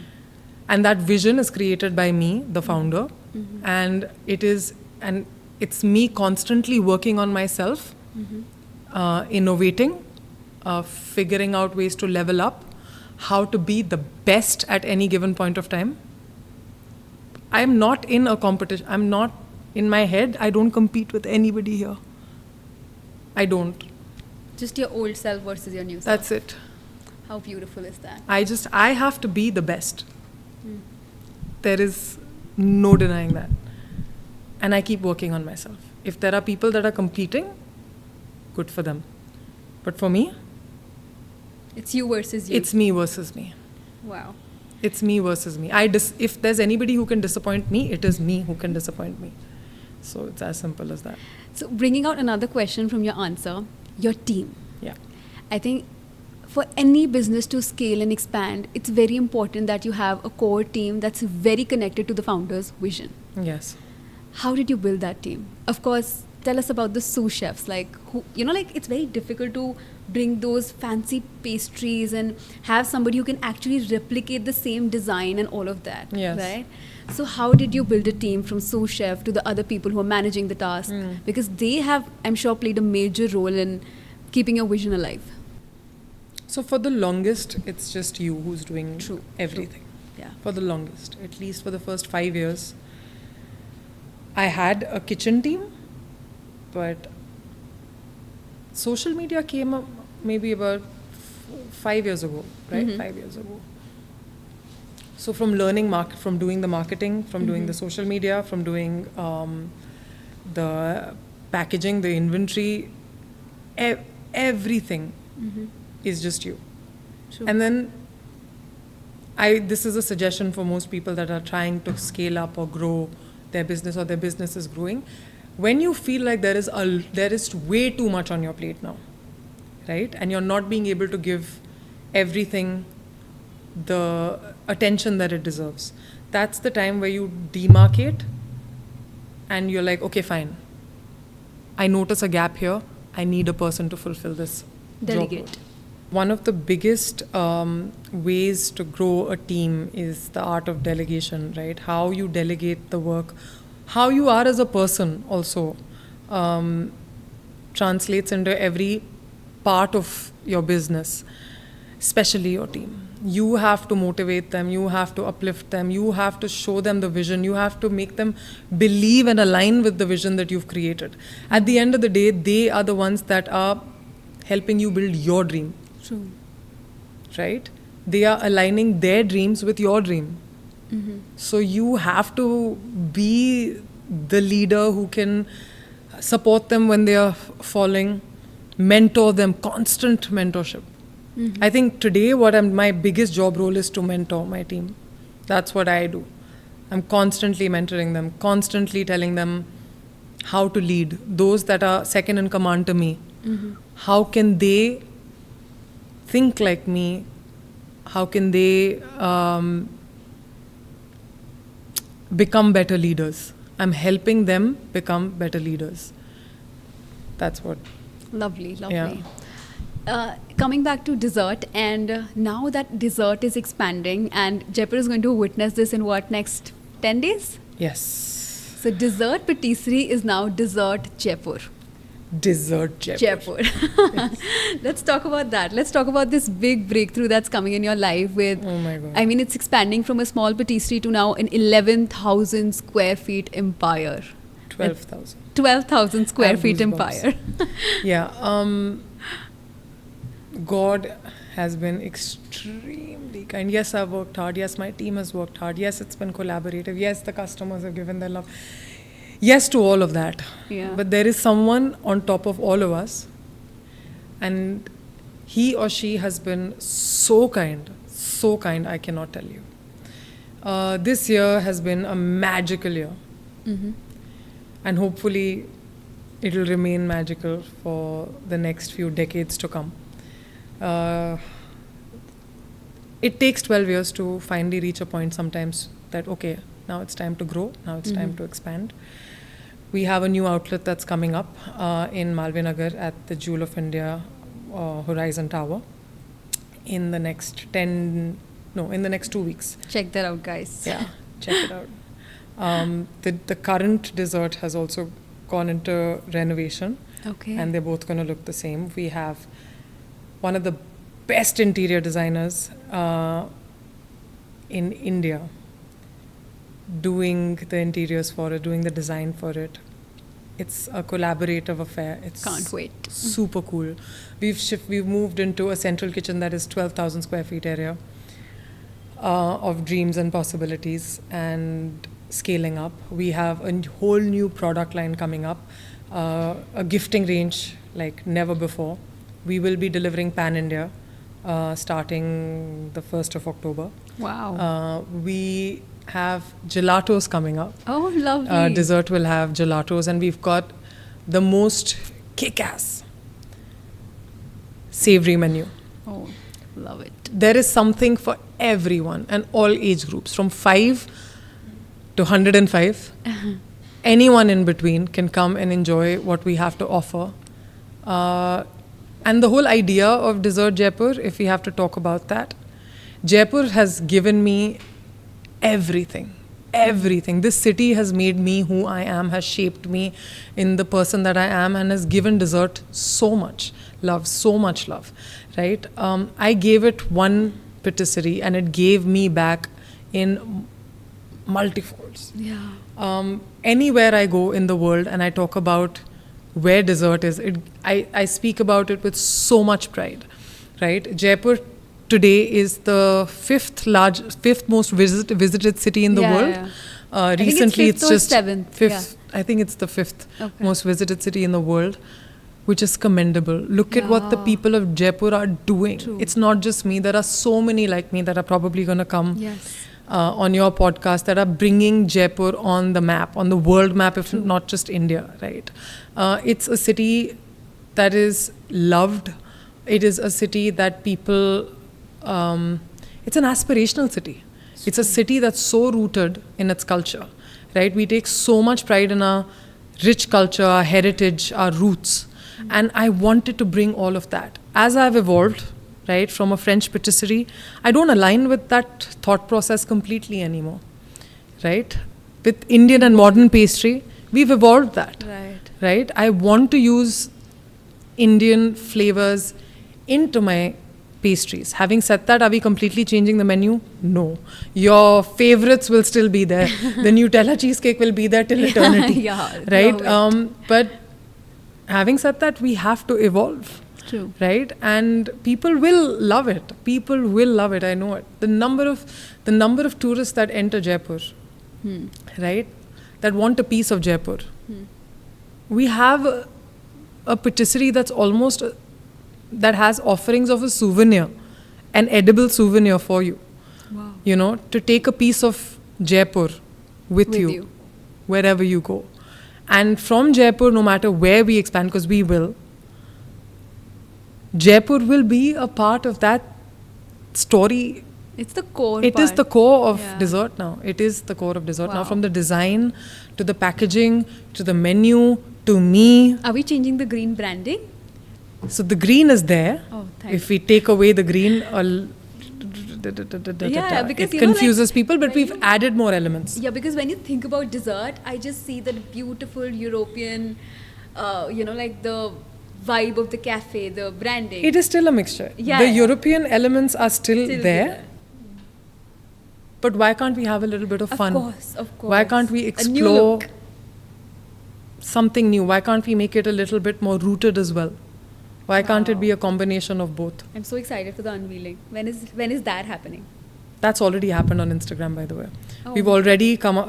And that vision is created by me, the founder, and it's me constantly working on myself, innovating, figuring out ways to level up, how to be the best at any given point of time. I'm not in a competition. I'm not in my head. I don't compete with anybody here. I don't. Just your old self versus your new self. That's it. How beautiful is that? I have to be the best. There is no denying that. And I keep working on myself. If there are people that are competing, good for them. But for me, it's you versus you. It's me versus me. Wow. It's me versus me. If there's anybody who can disappoint me, it is me who can disappoint me. So it's as simple as that. So bringing out another question from your answer, your team. Yeah. I think for any business to scale and expand, it's very important that you have a core team that's very connected to the founder's vision. Yes. How did you build that team? Of course, tell us about the sous chefs. It's very difficult to bring those fancy pastries and have somebody who can actually replicate the same design and all of that. Yes. Right? So how did you build a team from sous chef to the other people who are managing the task? Because they have, I'm sure, played a major role in keeping your vision alive. So for the longest, it's just you who's doing everything. Yeah. For the longest, at least for the first 5 years, I had a kitchen team, but social media came up maybe about 5 years ago, right? 5 years ago. So from learning from doing the marketing, from doing the social media, from doing the packaging, the inventory, everything is just you. True. And then this is a suggestion for most people that are trying to scale up or grow their business, or their business is growing. When you feel like there is way too much on your plate now, right? And you're not being able to give everything the attention that it deserves. That's the time where you demarcate and you're like, okay, fine. I notice a gap here. I need a person to fulfill this. Delegate. Job. One of the biggest ways to grow a team is the art of delegation, right? How you delegate the work, how you are as a person also translates into every part of your business, especially your team. You have to motivate them, you have to uplift them, you have to show them the vision, you have to make them believe and align with the vision that you've created. At the end of the day, they are the ones that are helping you build your dream. True. Right? They are aligning their dreams with your dream. So you have to be the leader who can support them when they are falling, mentor them, constant mentorship. I think today my biggest job role is to mentor my team. That's what I do. I'm constantly mentoring them, constantly telling them how to lead. Those that are second in command to me, how can they think like me? How can they become better leaders? I'm helping them become better leaders. That's what. Lovely. Yeah. Coming back to dessert, and now that dessert is expanding, and Jaipur is going to witness this in next 10 days? Yes. So dessert patisserie is now Dzurt Jaipur. Dzurt Jaipur. Yes. Let's talk about that. Let's talk about this big breakthrough that's coming in your life with, oh my God. I mean, it's expanding from a small patisserie to now an 11,000 square feet empire. 12,000. 12,000 square feet empire. Yeah. God has been extremely kind. Yes, I've worked hard. Yes, my team has worked hard. Yes, it's been collaborative. Yes, the customers have given their love. Yes to all of that. Yeah. But there is someone on top of all of us, and he or she has been so kind, I cannot tell you. This year has been a magical year. And hopefully it will remain magical for the next few decades to come. It takes 12 years to finally reach a point sometimes that, okay, now it's time to grow, now it's time to expand. We have a new outlet that's coming up in Malvinagar at the Jewel of India Horizon Tower in the next 2 weeks. Check that out, guys. Yeah, check it out. The current dessert has also gone into renovation. Okay. And they're both going to look the same. We have one of the best interior designers in India doing the interiors for it, doing the design for it. It's a collaborative affair. Can't wait. Super cool. We've moved into a central kitchen that is 12,000 square feet area of dreams and possibilities and scaling up. We have a whole new product line coming up, a gifting range like never before. We will be delivering pan-India starting the 1st of October. Wow. We have gelatos coming up. Oh, lovely. Dessert will have gelatos, and we've got the most kick-ass savory menu. Oh, love it. There is something for everyone and all age groups, from 5 to 105. Anyone in between can come and enjoy what we have to offer. And the whole idea of Dzurt Jaipur, if we have to talk about that, Jaipur has given me everything. Everything. This city has made me who I am, has shaped me in the person that I am, and has given dessert so much love, right? I gave it one patisserie and it gave me back in multifolds. Yeah. Anywhere I go in the world and I talk about where dessert is, I speak about it with so much pride, right? Jaipur today is the fifth most visited city in the world. I think Recently, it's just seventh. fifth. I think it's the fifth most visited city in the world, which is commendable. Look at what the people of Jaipur are doing. True. It's not just me. There are so many like me that are probably going to come Yes. on your podcast that are bringing Jaipur on the map, on the world map, if not just India, right? It's a city that is loved. It is a city that people, it's an aspirational city. It's a city that's so rooted in its culture, right? We take so much pride in our rich culture, our heritage, our roots. And I wanted to bring all of that. As I've evolved, right, from a French patisserie, I don't align with that thought process completely anymore, right? With Indian and modern pastry, we've evolved that, right? I want to use Indian flavors into my pastries. Having said that, are we completely changing the menu? No. Your favorites will still be there. The Nutella cheesecake will be there till eternity, right? But having said that, we have to evolve. True. Right? And people will love it. People will love it. I know it. The number of tourists that enter Jaipur, right? That want a piece of Jaipur. We have a patisserie that's almost that has offerings of a souvenir, an edible souvenir for you. Wow. You know, to take a piece of Jaipur with you wherever you go. And from Jaipur, no matter where we expand, because we will, Jaipur will be a part of that story. It's the core. It is the core of dessert now. It is the core of dessert now. From the design to the packaging to the menu to me. Are we changing the green branding? So the green is there. Oh, thanks. If we take away the green, because it confuses people, but we've added more elements. Yeah, because when you think about dessert, I just see that beautiful European, like the vibe of the cafe, the branding. It is still a mixture. The European elements are still there. But why can't we have a little bit of fun? Of course. Why can't we explore something new? Why can't we make it a little bit more rooted as well? Why can't it be a combination of both? I'm so excited for the unveiling. When is that happening? That's already happened on Instagram, by the way. Oh. We've already come up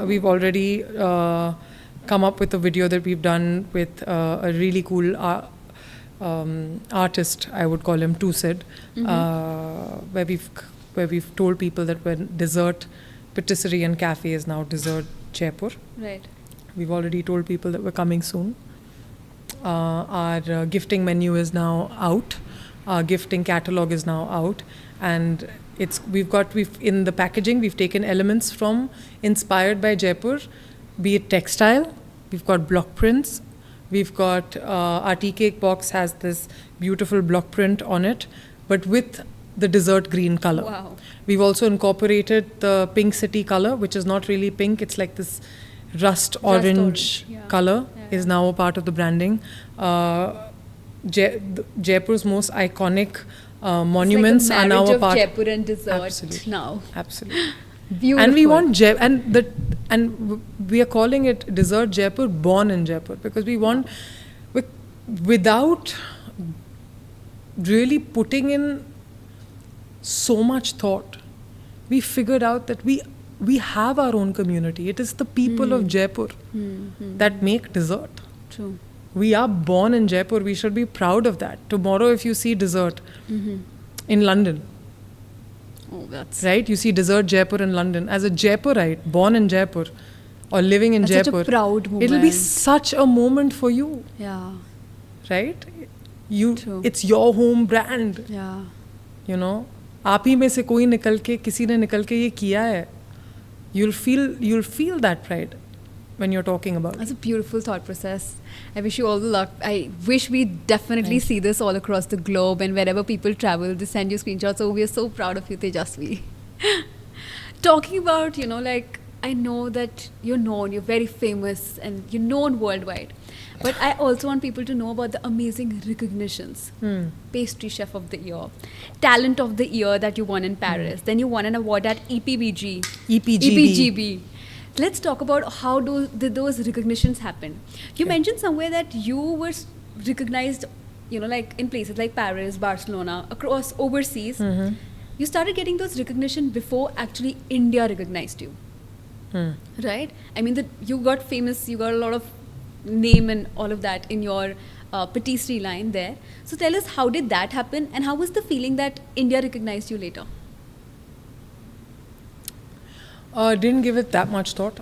with a video that we've done with a really cool artist, I would call him, Tusid, where we've told people that when dessert patisserie and cafe is now Dzurt Jaipur. Right. We've already told people that we're coming soon. Our gifting menu is now out. Our gifting catalog is now out, and we've in the packaging we've taken elements from inspired by Jaipur, be it textile. We've got block prints. We've got our tea cake box has this beautiful block print on it, but with the dessert green color. Wow. We've also incorporated the pink city color, which is not really pink. It's like this rust orange yeah. color Yeah. is now a part of the branding. Jaipur's most iconic monuments it's like are a now a marriage of part. Jaipur and dessert Absolutely. now. Absolutely. Beautiful. And we want we are calling it Dzurt Jaipur, born in Jaipur, because we want without really putting in so much thought, we figured out that we have our own community. It is the people of Jaipur that make dessert. True. We are born in Jaipur. We should be proud of that. Tomorrow, if you see dessert in London, Oh, that's right? You see Dzurt Jaipur in London. As a Jaipurite, born in Jaipur or living in That's Jaipur, such a proud moment. it'll be such a moment for you, Yeah. right? True. It's your home brand. Yeah. You know, आप ही में से कोई निकल के किसी ने निकल के ये किया है. You'll feel that pride when you're talking about it. That's a beautiful thought process. I wish you all the luck. I wish we definitely see this all across the globe, and wherever people travel, they send you screenshots. So we are so proud of you, Tejasvi. Talking about, like, I know that you're known, you're very famous, and you're known worldwide. But I also want people to know about the amazing recognitions. Pastry Chef of the Year, Talent of the Year that you won in Paris. Then you won an award at EPBG. EPGB. Let's talk about how did those recognitions happen. You mentioned somewhere that you were recognized, like in places like Paris, Barcelona, across overseas. You started getting those recognition before actually India recognized you. Right? I mean, you got famous, you got a lot of name and all of that in your patisserie line there. So tell us, how did that happen, and how was the feeling that India recognized you later? Didn't give it that much thought.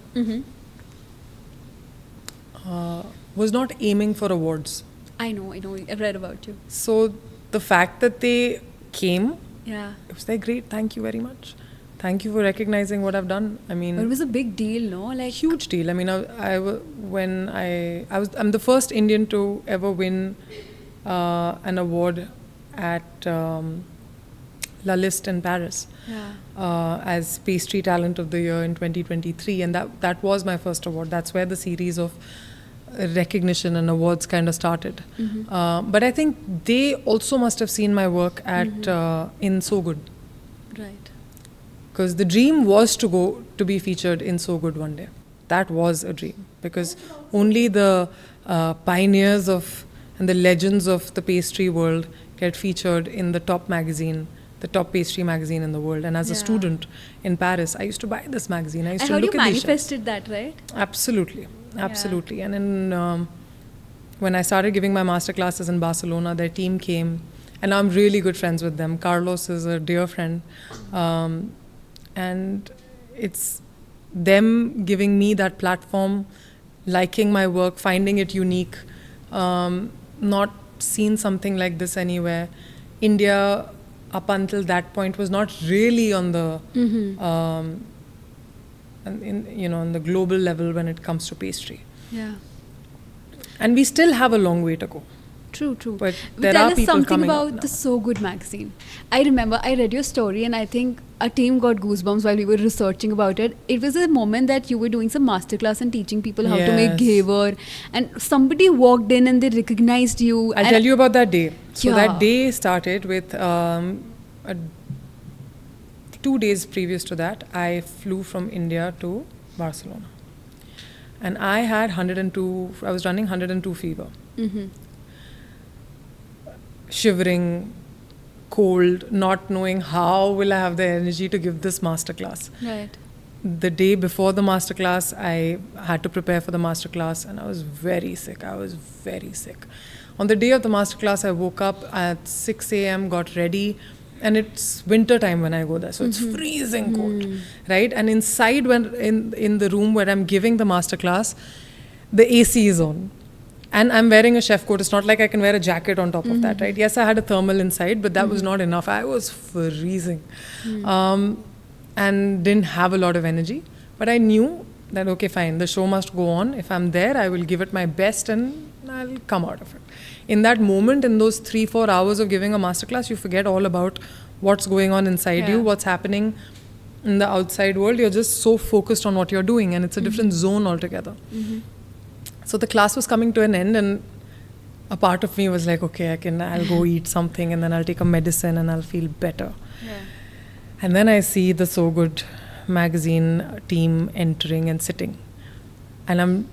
Was not aiming for awards. I know, I've read about you. So the fact that they came, Yeah. it was like, great, thank you very much. Thank you for recognizing what I've done. I mean, But it was a big deal, no? Like, huge deal. I mean, I'm the first Indian to ever win an award at La Liste in Paris as Pastry Talent of the Year in 2023, and that was my first award. That's where the series of recognition and awards kind of started. But I think they also must have seen my work at in So Good, right. because the dream was to be featured in So Good one day. That was a dream, because only the pioneers and the legends of the pastry world get featured in the top magazine, the top pastry magazine in the world. And as a student in Paris, I used to buy this magazine. I used to look at these chefs. I heard you manifested that, right? Absolutely. And then when I started giving my masterclasses in Barcelona, their team came, and now I'm really good friends with them. Carlos is a dear friend, and it's them giving me that platform, liking my work, finding it unique, not seen something like this anywhere. India, up until that point, was not really on the on the global level when it comes to pastry. Yeah. And we still have a long way to go. True. But there Tell are us people something coming up about now. the So Good magazine. I remember I read your story, and I think our team got goosebumps while we were researching about it. It was a moment that you were doing some masterclass and teaching people how to make Yes. ghevar, and somebody walked in and they recognized you. I'll tell you about that day. So Yeah. that day started with 2 days previous to that, I flew from India to Barcelona. And I had 102, I was running 102 fever. Shivering, cold, not knowing how will I have the energy to give this masterclass. Right. The day before the masterclass, I had to prepare for the masterclass, and I was very sick. On the day of the masterclass, I woke up at 6 a.m., got ready, and it's winter time when I go there, so it's freezing cold, right? And inside, when in the room where I'm giving the masterclass, the AC is on, and I'm wearing a chef coat. It's not like I can wear a jacket on top of that, right? Yes, I had a thermal inside, but that was not enough. I was freezing, and didn't have a lot of energy. But I knew that, okay, fine, the show must go on. If I'm there, I will give it my best and I'll come out of it. In that moment, in those 3-4 hours of giving a masterclass, you forget all about what's going on inside you, what's happening in the outside world. You're just so focused on what you're doing, and it's a different zone altogether. So the class was coming to an end, and a part of me was like, okay, I'll go eat something, and then I'll take a medicine and I'll feel better. And then I see the So Good magazine team entering and sitting, and I'm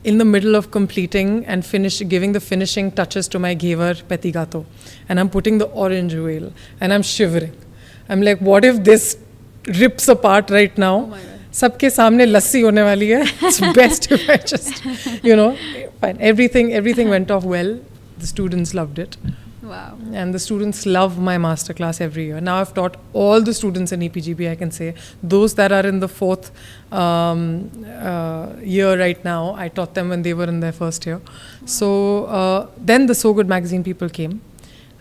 in the middle of completing and giving the finishing touches to my Ghevar Petit Gâteau, and I'm putting the orange oil, and I'm shivering. I'm like, what if this rips apart right now? Oh my God. Sabke samne lassi hone wali hai. It's best if I just, fine. Everything went off well. The students loved it. Wow. And the students love my masterclass every year. Now I've taught all the students in EPGB, I can say. Those that are in the 4th year right now, I taught them when they were in their first year. So then the So Good magazine people came,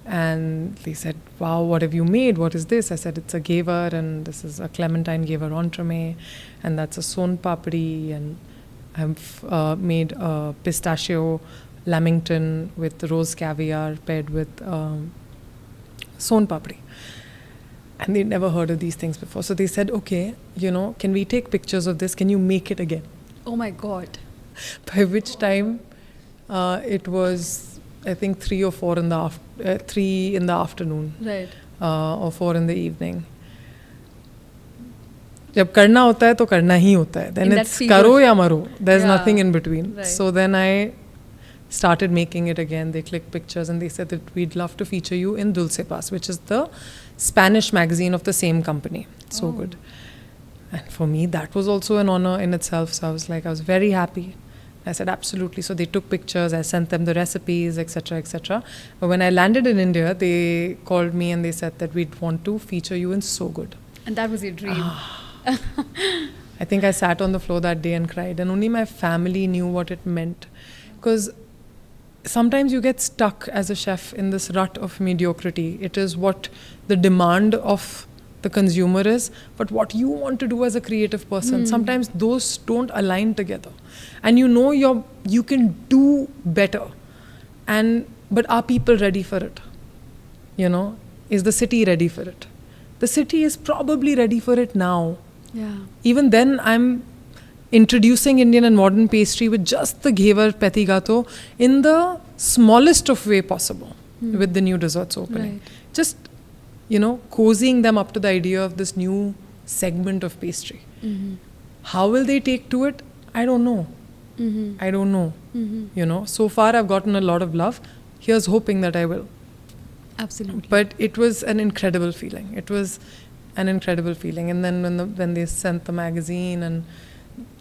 and they said, wow, what have you made? What is this? I said, it's a Ghevar, and this is a clementine Ghevar entremet, and that's a son papdi, and I've made a pistachio lamington with rose caviar paired with son papdi. And they'd never heard of these things before. So they said, okay, can we take pictures of this? Can you make it again? Oh my God. By which time it was, I think, 3 or 4 in the 3 in the afternoon. Right. Or 4 in the evening. जब करना होता है तो करना ही होता है. Then it's करो या मरो. There's nothing in between. Right. So then I started making it again. They clicked pictures and they said that we'd love to feature you in Dulce Pas, which is the Spanish magazine of the same company. So good. And for me, that was also an honor in itself. So I was very happy. I said, absolutely. So they took pictures. I sent them the recipes, etc., etc. But when I landed in India, they called me and they said that we'd want to feature you in So Good. And that was your dream. I think I sat on the floor that day and cried. And only my family knew what it meant. Because sometimes you get stuck as a chef in this rut of mediocrity. It is what the demand of the consumer is, but what you want to do as a creative person. Sometimes those don't align together. And you can do better. But are people ready for it? Is the city ready for it? The city is probably ready for it now. Yeah. Even then, I'm introducing Indian and modern pastry with just the Ghevar Petit Gâteau in the smallest of way possible with the new desserts opening. Right. Just, cozying them up to the idea of this new segment of pastry. How will they take to it? I don't know. I don't know. So far I've gotten a lot of love. Here's hoping that I will. Absolutely. But it was an incredible feeling. It was an incredible feeling. And then when they sent the magazine, and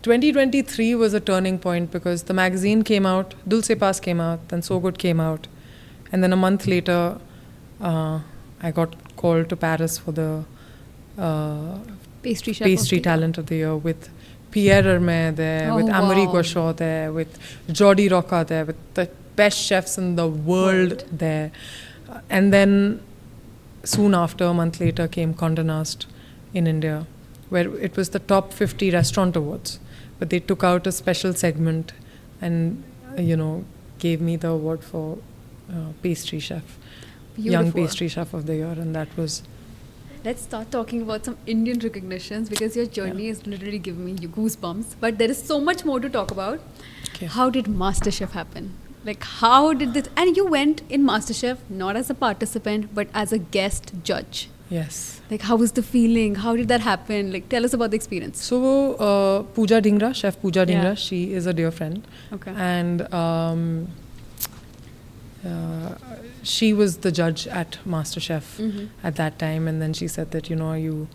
2023 was a turning point because the magazine came out, Dulce Pas came out, then So Good came out. And then a month later, I got called to Paris for the pastry talent of the year with Pierre Hermé there, with Amory Gouachaud there, with Jordi Rocca there, with the best chefs in the world there. And then soon after, a month later, came Condé Nast in India, where it was the top 50 restaurant awards. But they took out a special segment and, gave me the award for pastry chef, young pastry chef of the year. And that was... Let's start talking about some Indian recognitions, because your journey is literally giving me goosebumps. But there is so much more to talk about. Okay. How did MasterChef happen? Like, how did this... And you went in MasterChef not as a participant, but as a guest judge. Yes. Like, how was the feeling? How did that happen? Like, tell us about the experience. So, Pooja Dhingra, Chef Pooja Dhingra, she is a dear friend. Okay. And she was the judge at MasterChef at that time. And then she said that, are you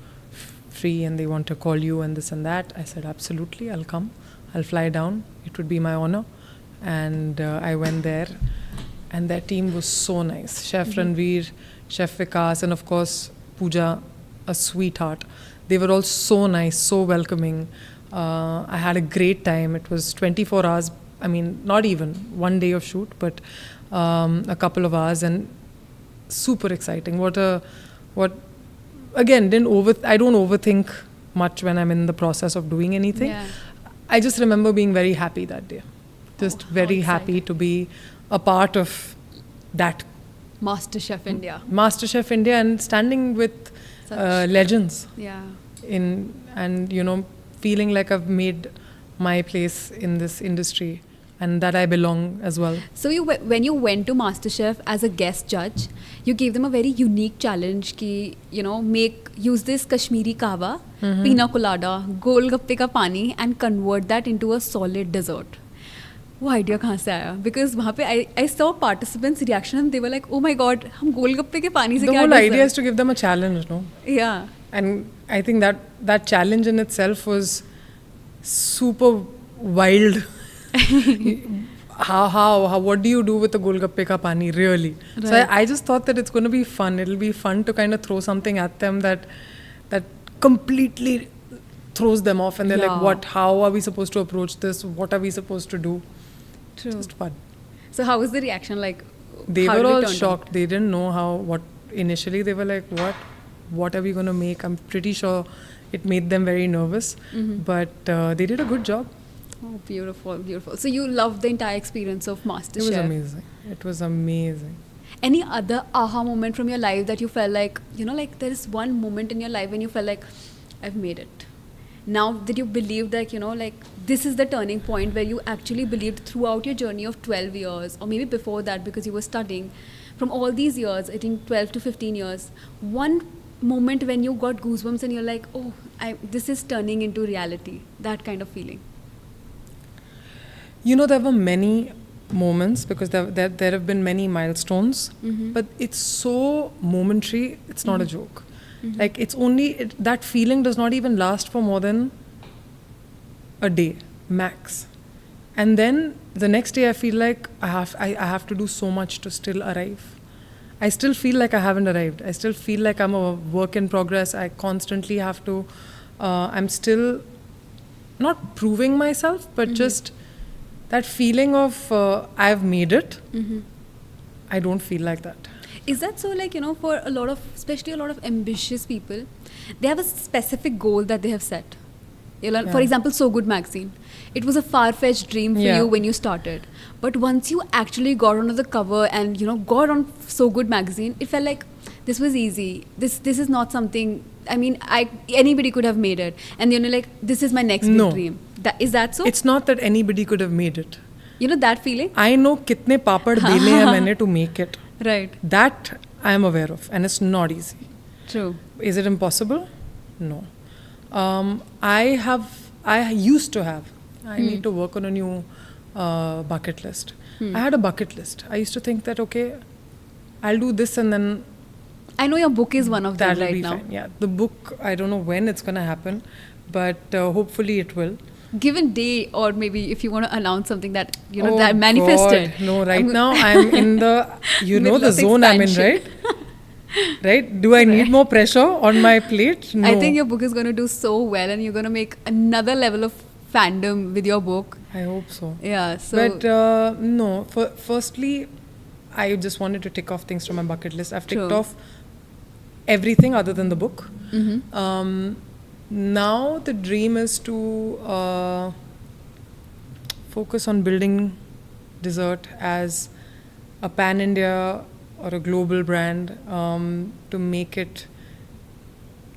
free and they want to call you and this and that? I said, absolutely, I'll come. I'll fly down. It would be my honor. And I went there, and their team was so nice. Chef Ranveer Chef Vikas, and of course Pooja, a sweetheart. They were all so nice, so welcoming. I had a great time. It was 24 hours. I mean, not even one day of shoot, but a couple of hours, and super exciting. What again, I don't overthink much when I'm in the process of doing anything. Yeah. I just remember being very happy that day. Just how very happy exciting. to be a part of that MasterChef India. MasterChef India and standing with Such- legends Yeah. and feeling like I've made my place in this industry and that I belong as well. So when you went to MasterChef as a guest judge, you gave them a very unique challenge ki, use this Kashmiri kahwa, pina colada, golgappe ka pani and convert that into a solid dessert. वो idea कहाँ से आया? Because वहाँ पे I saw participants' reaction and they were like, oh my god, हम गोलगप्पे के पानी से The क्या whole dessert? idea is to give them a challenge, no? Yeah. And I think that challenge in itself was super wild. How what do you do with the golgappe ka pani, really? So Right. I just thought that it's going to be fun. It'll be fun to kind of throw something at them that completely throws them off, and they're like, Yeah. what? How are we supposed to approach this? What are we supposed to do? True. Just fun. So how was the reaction like? They how were did it all turn out? shocked. They didn't know what initially they were like, what are we going to make? I'm pretty sure it made them very nervous, but they did a good job. Oh, beautiful, beautiful. So you loved the entire experience of MasterChef. It was amazing. It was amazing. Any other aha moment from your life that you felt like, like there is one moment in your life when you felt like, I've made it. Now that you believe that, like this is the turning point where you actually believed throughout your journey of 12 years or maybe before that because you were studying from all these years, I think 12 to 15 years, one moment when you got goosebumps and you're like, oh, this is turning into reality, that kind of feeling. There were many moments because there have been many milestones, but it's so momentary, it's not a joke. Like it's only, that feeling does not even last for more than a day, max. And then the next day I feel like I have to do so much to still arrive. I still feel like I haven't arrived. I still feel like I'm a work in progress. I constantly have to, I'm still not proving myself, but just that feeling of I've made it. I don't feel like that. Is that so, like, for a lot of, especially a lot of ambitious people, they have a specific goal that they have set. Yeah. For example, So Good magazine. It was a far-fetched dream for you when you started. But once you actually got onto the cover and, got on So Good magazine, it felt like this was easy. This is not something, I mean, anybody could have made it. And like, this is my next big dream. Is that so? It's not that anybody could have made it. That feeling? I know kitne papad bele hai maine to make it. Right. That I am aware of, and it's not easy. True. Is it impossible? No. I used to have. I need to work on a new bucket list. I had a bucket list. I used to think that, okay, I'll do this and then I know your book is one of them that'll right be now. fine. Yeah, the book, I don't know when it's going to happen, but hopefully it will. Given day, or maybe if you want to announce something that, Oh that manifested. God. No, right now I'm in the, Middle the of zone I'm in, right? expansion. Right? Do I need more pressure on my plate? No. I think your book is going to do so well and you're going to make another level of fandom with your book. I hope so. Yeah, so... But no, firstly, I just wanted to tick off things from my bucket list. I've ticked True. off everything other than the book. Mm-hmm. Now the dream is to focus on building dessert as a pan-India or a global brand, to make it.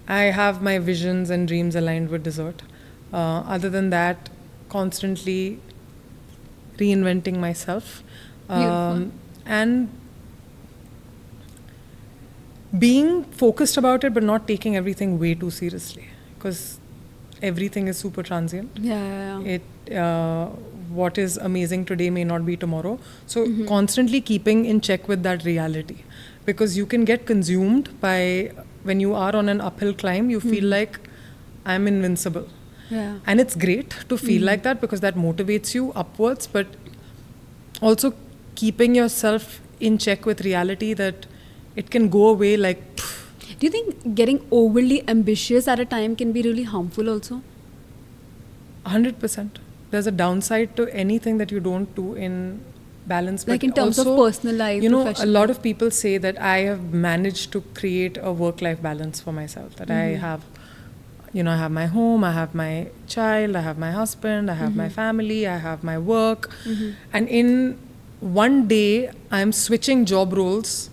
I have my visions and dreams aligned with dessert. Other than that, constantly reinventing myself. Beautiful. And being focused about it, but not taking everything way too seriously, because everything is super transient. Yeah. What is amazing today may not be tomorrow. So constantly keeping in check with that reality, because you can get consumed by, when you are on an uphill climb, you feel like I'm invincible. Yeah. And it's great to feel like that, because that motivates you upwards, but also keeping yourself in check with reality that it can go away like. Do you think getting overly ambitious at a time can be really harmful also? 100%. There's a downside to anything that you don't do in balance. Like but in terms of also, personal life, you know, a professional lot of people say that I have managed to create a work-life balance for myself. That I have, you know, I have my home, I have my child, I have my husband, I have my family, I have my work. And in one day, I'm switching job roles.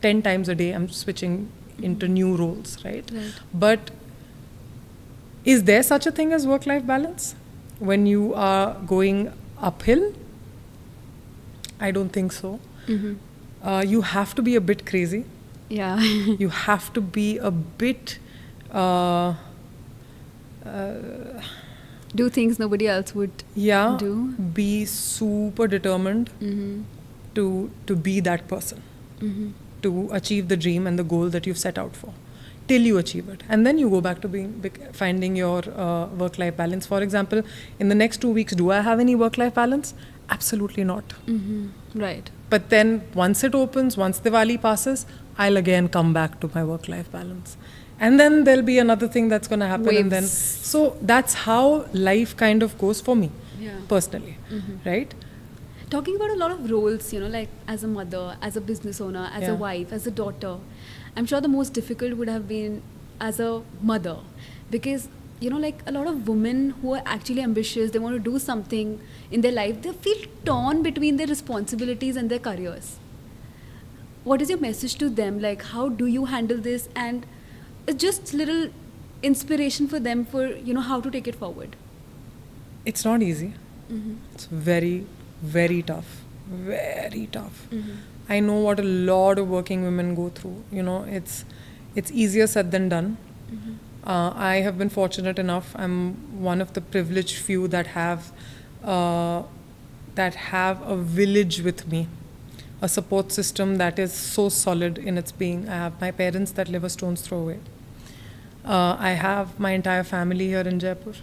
10 times a day, I'm switching into new roles, right? But is there such a thing as work-life balance when you are going uphill? I don't think so. You have to be a bit crazy. Yeah. You have to be a bit Do things nobody else would do. Be super determined to be that person, to achieve the dream and the goal that you've set out for, till you achieve it. And then you go back to finding your work-life balance. For example, in the next 2 weeks, do I have any work-life balance? Absolutely not. Right. But then once it opens, once Diwali passes, I'll again come back to my work-life balance. And then there'll be another thing that's going to happen. Waves. And then, so that's how life kind of goes for me, personally, right? Talking about a lot of roles, you know, like as a mother, as a business owner, as a wife, as a daughter, I'm sure the most difficult would have been as a mother, because, you know, like a lot of women who are actually ambitious, they want to do something in their life, they feel torn between their responsibilities and their careers. What is your message to them? Like, how do you handle this? And just little inspiration for them for, you know, how to take it forward. It's not easy. It's very, very tough. Very tough. I know what a lot of working women go through. You know, it's easier said than done. I have been fortunate enough. I'm one of the privileged few that have a village with me, a support system that is so solid in its being. I have my parents that live a stone's throw away. I have my entire family here in Jaipur.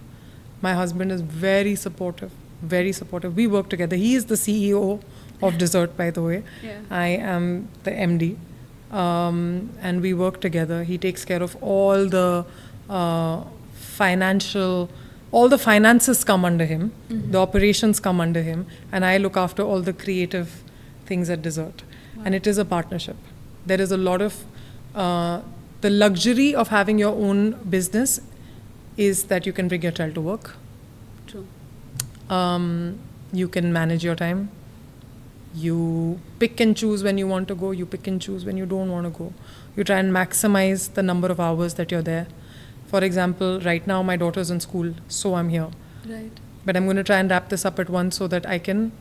My husband is very supportive, very supportive. We work together. He is the CEO of Dzurt, by the way. I am the MD. And we work together. He takes care of all the all the finances come under him, the operations come under him, and I look after all the creative things at Dzurt. And it is a partnership. There is a lot of, the luxury of having your own business is that you can bring your child to work. True. You can manage your time. You pick and choose when you want to go. You pick and choose when you don't want to go. You try and maximize the number of hours that you're there. For example, right now my daughter's in school, so I'm here. Right. But I'm going to try and wrap this up at once so that I can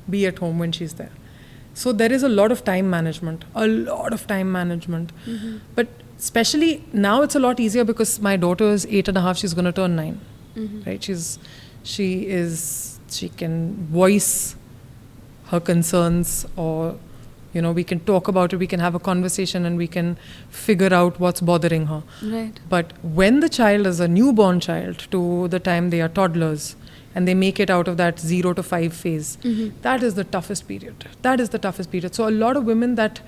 be at home when she's there. So there is a lot of time management, But especially now it's a lot easier because my daughter is 8.5, she's going to turn 9, right? She can voice her concerns, or, you know, we can talk about it, we can have a conversation and we can figure out what's bothering her. Right. But when the child is a newborn child to the time they are toddlers, and they make it out of that 0 to 5 phase, that is the toughest period. That is the toughest period. So a lot of women that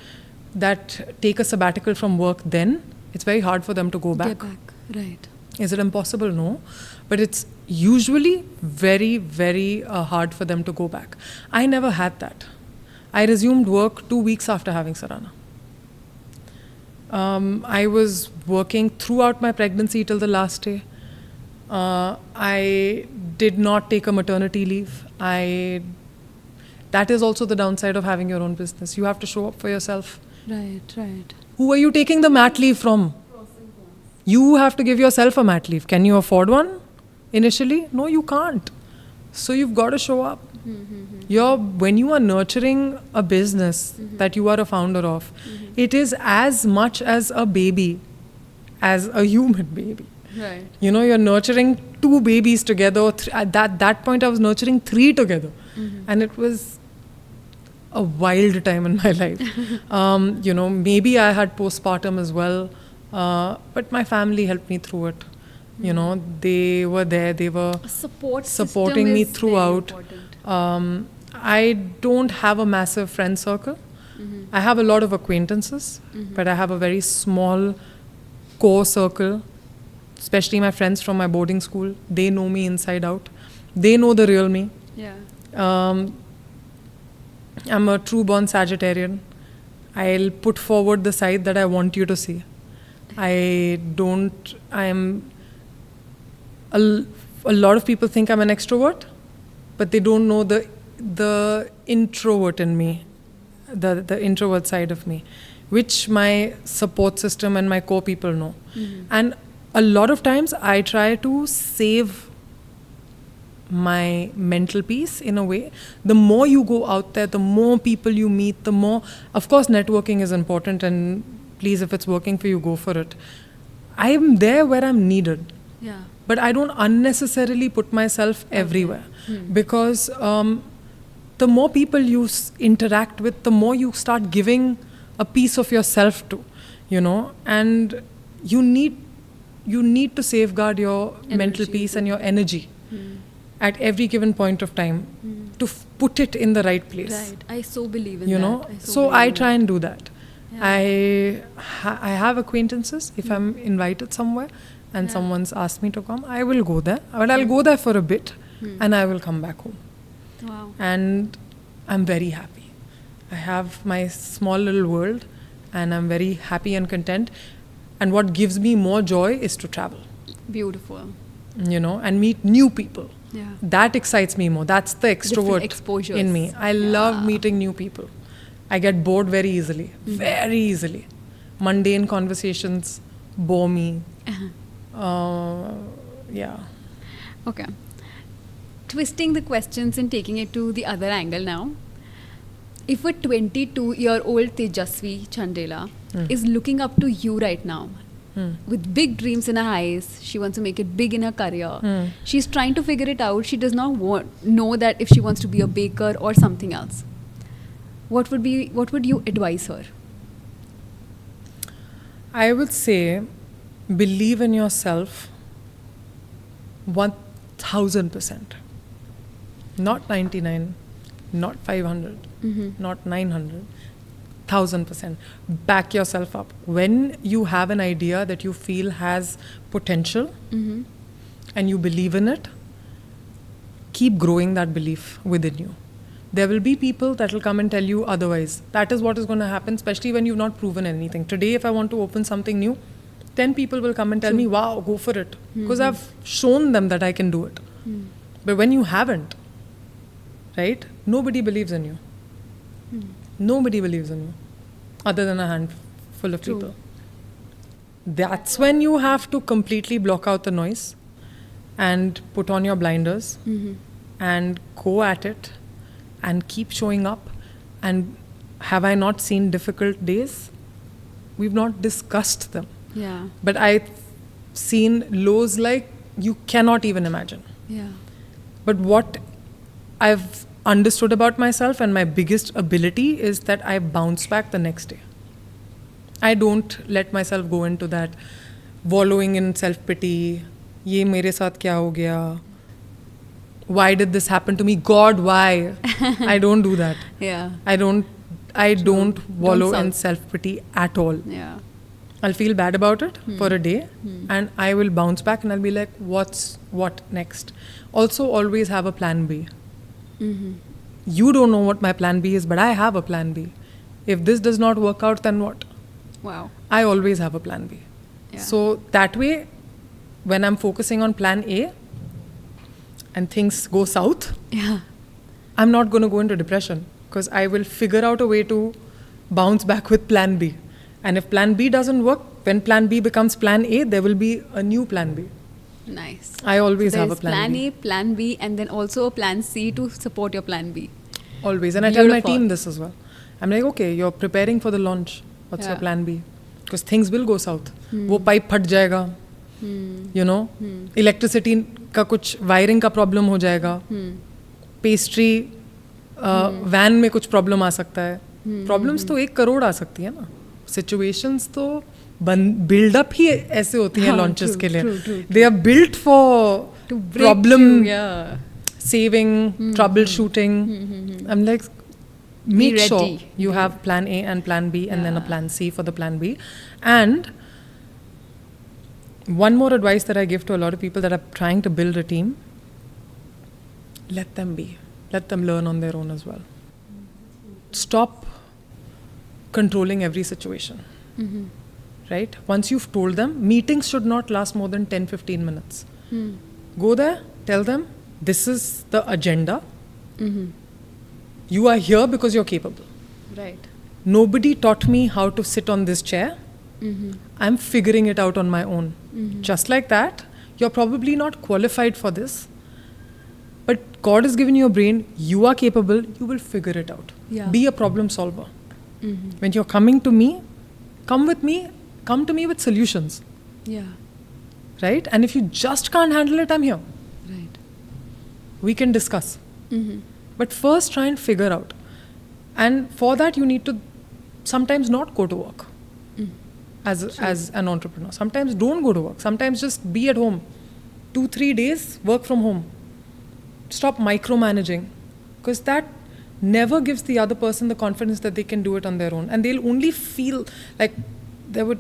take a sabbatical from work, then it's very hard for them to go back. Get back. Right. Is it impossible? No. But it's usually very, very hard for them to go back. I never had that. I resumed work 2 weeks after having Sarana. I was working throughout my pregnancy till the last day. I did not take a maternity leave. That is also the downside of having your own business. You have to show up for yourself. Right, right. Who are you taking the mat leave from? You have to give yourself a mat leave. Can you afford one initially? No, you can't. So you've got to show up. When you are nurturing a business that you are a founder of, it is as much as a baby as a human baby. Right. You know, you're nurturing 2 babies together. At that point, I was nurturing 3 together. And it was a wild time in my life. You know, maybe I had postpartum as well. But my family helped me through it. You know, they were there. They were supporting me throughout. I don't have a massive friend circle. I have a lot of acquaintances, but I have a very small core circle, especially my friends from my boarding school. They know me inside out. They know the real me. Yeah. I'm a true born Sagittarian. I'll put forward the side that I want you to see. A lot of people think I'm an extrovert, but they don't know the introvert in me, the introvert side of me, which my support system and my core people know. And a lot of times I try to save my mental peace in a way. The more you go out there, the more people you meet, the more, of course, networking is important, and please, if it's working for you, go for it. I am there where I'm needed. Yeah. But I don't unnecessarily put myself everywhere, because the more people you interact with, the more you start giving a piece of yourself to, and you need to safeguard your mental peace and your energy at every given point of time to put it in the right place. Right. I so believe in that. So I try and do that. Yeah. I have acquaintances. If I'm invited somewhere and someone's asked me to come, I will go there. But I'll go there for a bit and I will come back home. Wow. And I'm very happy. I have my small little world and I'm very happy and content. And what gives me more joy is to travel. Beautiful. And meet new people. Yeah. That excites me more. That's the extrovert in me. I love meeting new people. I get bored very easily. Very easily. Mundane conversations bore me. Yeah. Okay. Twisting the questions and taking it to the other angle now. If a 22-year-old Tejasvi Chandela is looking up to you right now, with big dreams in her eyes, she wants to make it big in her career. She's trying to figure it out. She does not know that if she wants to be a baker or something else. What would you advise her? I would say, believe in yourself 1000%. Not 99, not 500, not 900, 1000%. Back yourself up. When you have an idea that you feel has potential and you believe in it, keep growing that belief within you. There will be people that will come and tell you otherwise. That is what is going to happen, especially when you've not proven anything. Today, if I want to open something new, 10 people will come and tell me, wow, go for it. Because I've shown them that I can do it. But when you haven't, right, nobody believes in you. Nobody believes in you, other than a handful of people. That's when you have to completely block out the noise and put on your blinders and go at it and keep showing up. And have I not seen difficult days? We've not discussed them. Yeah. But I've seen lows like you cannot even imagine. Yeah. But what I've understood about myself and my biggest ability is that I bounce back the next day. I don't let myself go into that wallowing in self-pity. Ye mere saath kya ho gaya? Why did this happen to me? God, why? I don't do that. Yeah. I don't wallow in self-pity at all. Yeah. I'll feel bad about it for a day and I will bounce back and I'll be like, what next? Also, always have a plan B. You don't know what my plan B is, but I have a plan B. If this does not work out, then what? Wow. I always have a plan B. Yeah. So that way, when I'm focusing on plan A and things go south, I'm not going to go into depression because I will figure out a way to bounce back with plan B. And if plan B doesn't work, when plan B becomes plan A, there will be a new plan B. Nice. I always So have a there's plan B. A, plan B, and then also a plan C to support your plan B. Always. And I tell my Beautiful. team this as well. I'm like, okay, you're preparing for the launch. What's your plan B? Because things will go south. वो pipe फट जाएगा. You know, electricity का कुछ wiring का problem हो जाएगा. Pastry van में कुछ problem आ सकता है. Problems तो 1 करोड़ आ सकती है ना. Situations तो build up ही ऐसे होती हैं launches के लिए. They are built for problem saving, troubleshooting. I'm like, make sure ready. you have plan A and plan B and then a plan C for the plan B. And one more advice that I give to a lot of people that are trying to build a team, let them be. Let them learn on their own as well. Stop controlling every situation. Right? Once you've told them, meetings should not last more than 10-15 minutes. Go there, tell them, this is the agenda. You are here because you're capable. Right. Nobody taught me how to sit on this chair. I'm figuring it out on my own. Just like that, you're probably not qualified for this. But God has given you a brain, you are capable, you will figure it out. Yeah. Be a problem solver. When you're coming to me, come to me with solutions. Yeah. Right? And if you just can't handle it, I'm here. Right. We can discuss. But first try and figure out. And for that, you need to sometimes not go to work as an entrepreneur. Sometimes don't go to work. Sometimes just be at home. 2-3 days, work from home. Stop micromanaging. Because that never gives the other person the confidence that they can do it on their own. And they'll only feel like there were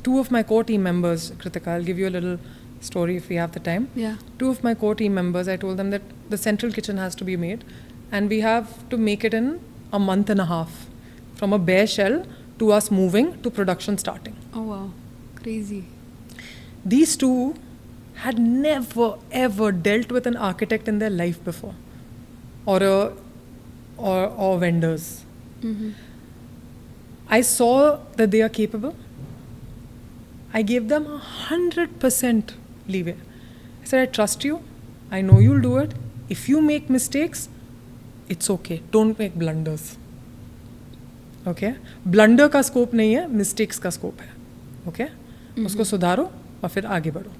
2 of my core team members, Kritika, I'll give you a little story if we have the time. Yeah. 2 of my core team members, I told them that the central kitchen has to be made and we have to make it in a month and a half. From a bare shell to us moving to production starting. Oh wow. Crazy. These 2 had never ever dealt with an architect in their life before. Or vendors. I saw that they are capable. I gave them 100% leeway. I said, I trust you. I know you'll do it. If you make mistakes, it's okay. Don't make blunders. Okay? Blunder का scope नहीं है, mistakes का scope है. Okay? उसको सुधारो और फिर आगे बढ़ो.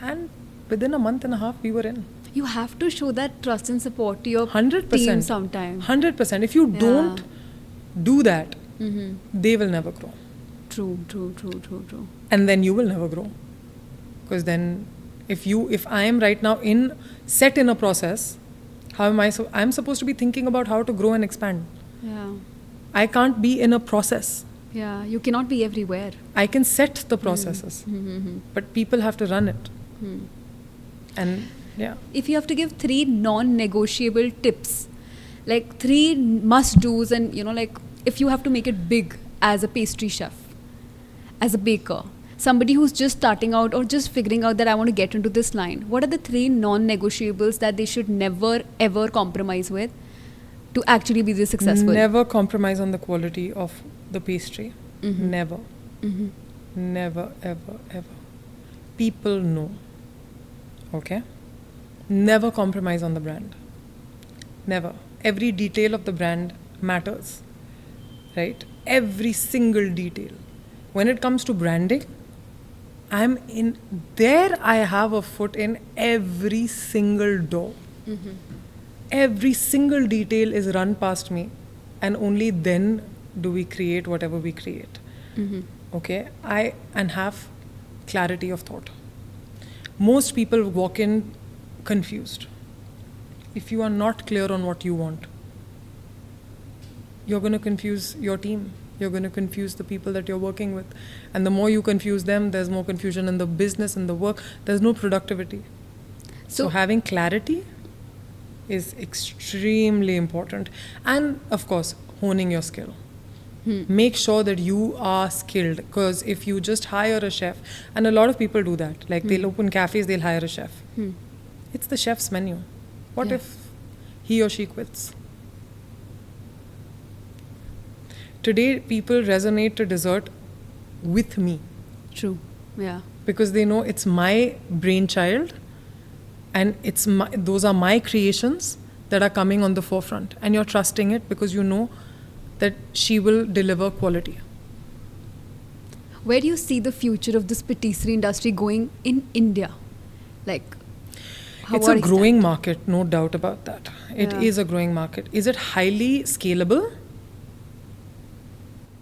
And within a month and a half, we were in. You have to show that trust and support to your 100%. team sometimes. 100%. If you don't do that, they will never grow. True. And then you will never grow. Because then, if I am right now set in a process, how am I? I'm supposed to be thinking about how to grow and expand. Yeah. I can't be in a process. Yeah. You cannot be everywhere. I can set the processes, but people have to run it. And yeah. If you have to give 3 non-negotiable tips, like 3 must-dos, and like if you have to make it big as a pastry chef, as a baker, somebody who's just starting out or just figuring out that I want to get into this line, what are the 3 non-negotiables that they should never ever compromise with to actually be this successful? Never compromise on the quality of the pastry. Never. Never, ever, ever. People know. Okay? Never compromise on the brand. Never. Every detail of the brand matters. Right? Every single detail. When it comes to branding, I have a foot in every single door. Every single detail is run past me, and only then do we create whatever we create. Okay? And have clarity of thought. Most people walk in confused. If you are not clear on what you want, you're going to confuse your team. You're going to confuse the people that you're working with. And the more you confuse them, there's more confusion in the business, in the work. There's no productivity. So having clarity is extremely important. And of course, honing your skill. Make sure that you are skilled, because if you just hire a chef, and a lot of people do that, like they'll open cafes, they'll hire a chef. It's the chef's menu. What if he or she quits? Today, people resonate to dessert with me. True. Yeah. Because they know it's my brainchild, and those are my creations that are coming on the forefront. And you're trusting it because you know that she will deliver quality. Where do you see the future of this patisserie industry going in India? Like, it's a growing market, no doubt about that. It is a growing market. Is it highly scalable?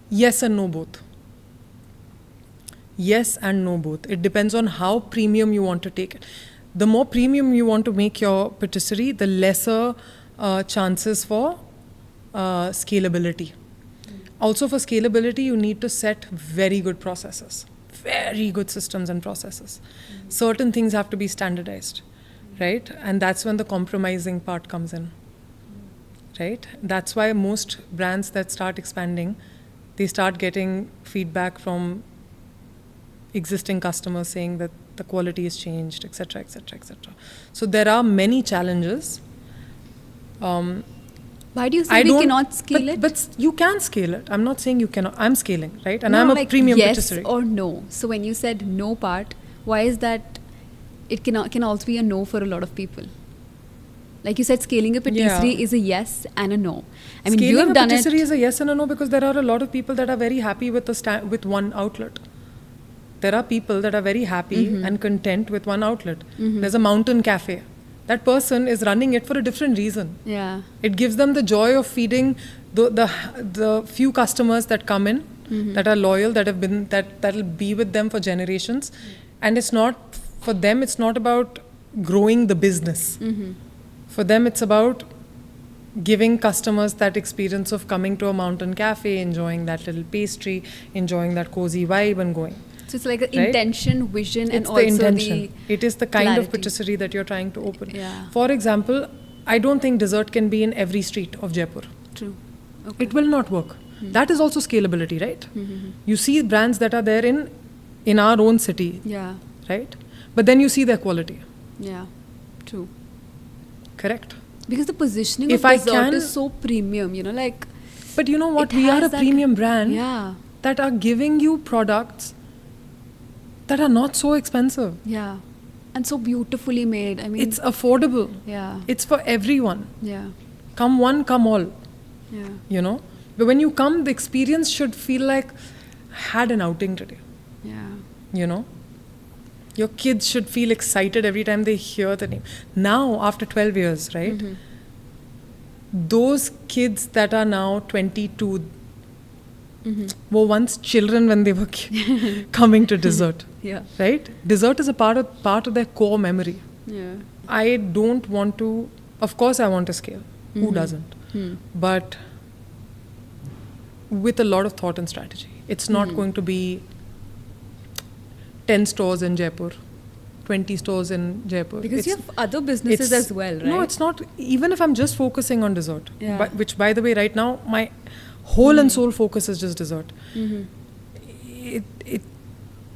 Yes and no both. Yes and no both. It depends on how premium you want to take it. The more premium you want to make your patisserie, the lesser chances for scalability. Also for scalability, you need to set very good processes, very good systems and processes. Certain things have to be standardized, right? And that's when the compromising part comes in, right? That's why most brands that start expanding, they start getting feedback from existing customers saying that the quality has changed, etc., etc., etc. So there are many challenges. Why do you say we cannot scale it? But you can scale it. I'm not saying you cannot. I'm scaling, right? And No, I'm a like premium yes patisserie. or no. So when you said no part, why is that? It can also be a no for a lot of people. Like you said, scaling a patisserie is a yes and a no. I mean, you have done it. Scaling a patisserie is a yes and a no because there are a lot of people that are very happy with with one outlet. There are people that are very happy and content with one outlet. There's a mountain cafe. That person is running it for a different reason. Yeah. It gives them the joy of feeding the few customers that come in, that are loyal, that'll be with them for generations. And it's not, for them, it's not about growing the business. For them, it's about giving customers that experience of coming to a mountain cafe, enjoying that little pastry, enjoying that cozy vibe and going. So it's like an intention, vision, and It's also the intention. It is the kind of clarity. patisserie that you're trying to open. Yeah. For example, I don't think dessert can be in every street of Jaipur. True. Okay. It will not work. That is also scalability, right? You see brands that are there in our own city, Yeah. right? But then you see their quality. Yeah. True. Correct. Because the positioning If of I dessert can- is so premium, like. But you know what? It We are has a that- premium brand Yeah. that are giving you products that are not so expensive. Yeah. And so beautifully made. I mean. It's affordable. Yeah. It's for everyone. Yeah. Come one, come all. Yeah. You know? But when you come, the experience should feel like I had an outing today. Yeah. You know? Your kids should feel excited every time they hear the name. Now, after 12 years, right? Those kids that are now 22 were once children when they were coming to dessert. Yeah. Right? Dessert is a part of their core memory. Yeah. I don't want to, of course I want to scale. Who doesn't? But with a lot of thought and strategy. It's not going to be 10 stores in Jaipur, 20 stores in Jaipur. Because you have other businesses as well, right? No, it's not. Even if I'm just focusing on dessert, Yeah. which by the way, right now, my whole and soul focus is just dessert. It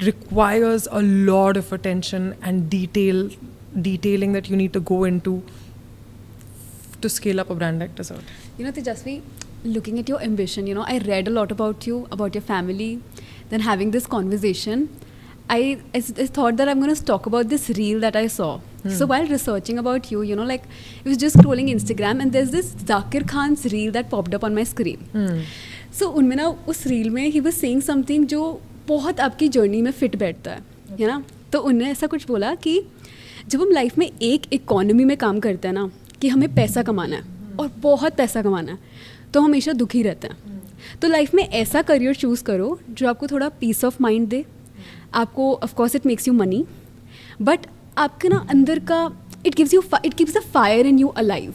requires a lot of attention and detailing that you need to go into to scale up a brand like dessert. Tejasvi, looking at your ambition, I read a lot about you, about your family. Then having this conversation, I thought that I'm going to talk about this reel that I saw. So while researching about you, it was just scrolling Instagram and there's this Zakir Khan's reel that popped up on my screen. So उनमें ना उस reel में he was saying something जो बहुत आपकी journey में fit बैठता है ना? तो उन्होंने ऐसा कुछ बोला कि जब हम लाइफ में एक इकोनॉमी में काम करते हैं ना कि हमें पैसा कमाना है और बहुत पैसा कमाना है तो हमेशा दुखी रहते हैं. तो लाइफ में ऐसा करियर चूज़ करो जो आपको थोड़ा पीस ऑफ माइंड दे. आपको of course it makes you money but आपके ना अंदर का it keeps the fire in you alive.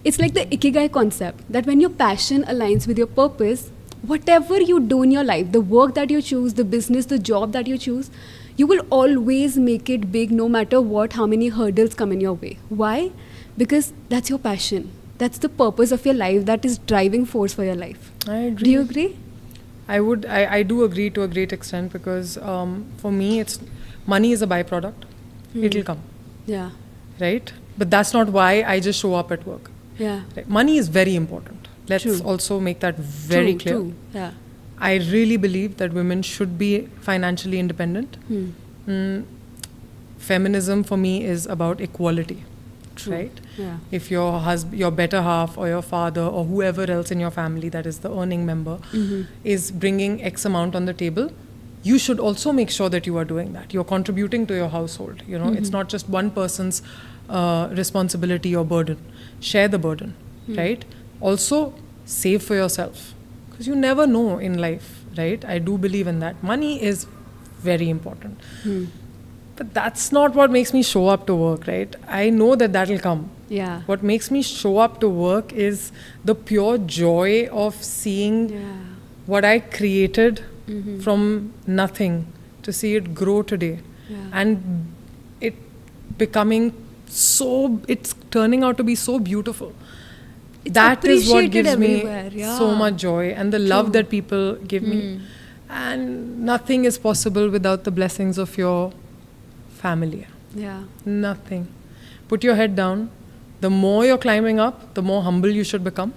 It's like the Ikigai concept that when your passion aligns with your purpose, whatever you do in your life, the work that you choose, the business, the job that you choose, you will always make it big no matter what, how many hurdles come in your way. Why? Because that's your passion. That's the purpose of your life. That is driving force for your life. I agree. Do you agree? I do agree to a great extent because for me, money is a byproduct. It'll come. Yeah. Right? But that's not why I just show up at work. Yeah. Right? Money is very important. Let's True. also make that very clear. True. Yeah. I really believe that women should be financially independent. Feminism for me is about equality. True. Right? Yeah. If your better half or your father or whoever else in your family that is the earning member is bringing X amount on the table, you should also make sure that you are doing that. You're contributing to your household. It's not just one person's responsibility or burden. Share the burden, right? Also, save for yourself because you never know in life, right? I do believe in that. Money is very important. But that's not what makes me show up to work, right? I know that that'll come. Yeah. What makes me show up to work is the pure joy of seeing what I created from nothing, to see it grow today. And it becoming it's turning out to be so beautiful. That is what gives me so much joy, and the love that people give me. And nothing is possible without the blessings of your family. Yeah. Nothing. Put your head down. The more you're climbing up, the more humble you should become.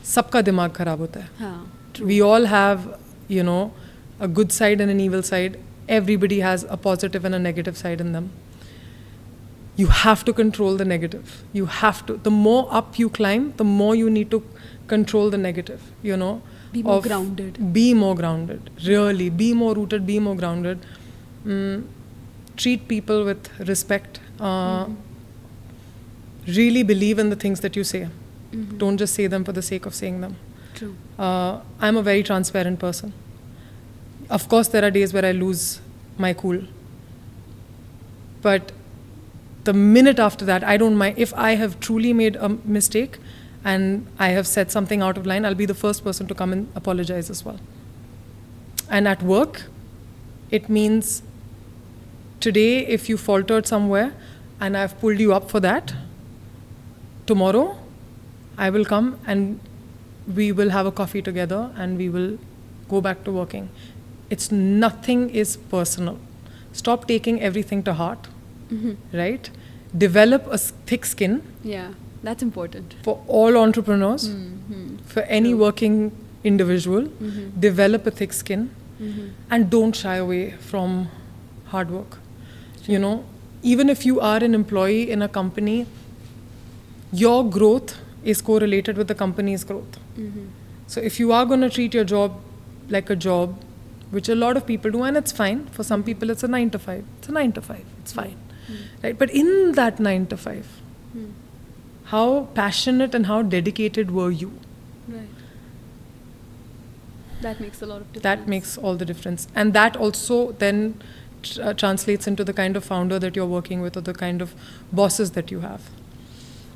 Sabka dimag kharab hota hai. We all have, a good side and an evil side. Everybody has a positive and a negative side in them. You have to control the negative. You have to. The more up you climb, the more you need to control the negative, Be more grounded. Be more grounded. Really. Be more rooted, be more grounded. Treat people with respect. Really believe in the things that you say. Don't just say them for the sake of saying them. True. I'm a very transparent person. Of course, there are days where I lose my cool. But the minute after that, I don't mind. If I have truly made a mistake and I have said something out of line, I'll be the first person to come and apologize as well. And at work, it means today, if you faltered somewhere and I've pulled you up for that, tomorrow I will come and we will have a coffee together and we will go back to working. Nothing is personal. Stop taking everything to heart, right? Develop a thick skin. Yeah, that's important. For all entrepreneurs, for any working individual, develop a thick skin and don't shy away from hard work. Even if you are an employee in a company, your growth is correlated with the company's growth. So if you are going to treat your job like a job, which a lot of people do, and it's fine. For some people, it's a 9 to 5. It's a 9 to 5. It's fine. Right? But in that 9 to 5, how passionate and how dedicated were you? Right. That makes a lot of difference. That makes all the difference. And that also then translates into the kind of founder that you're working with or the kind of bosses that you have.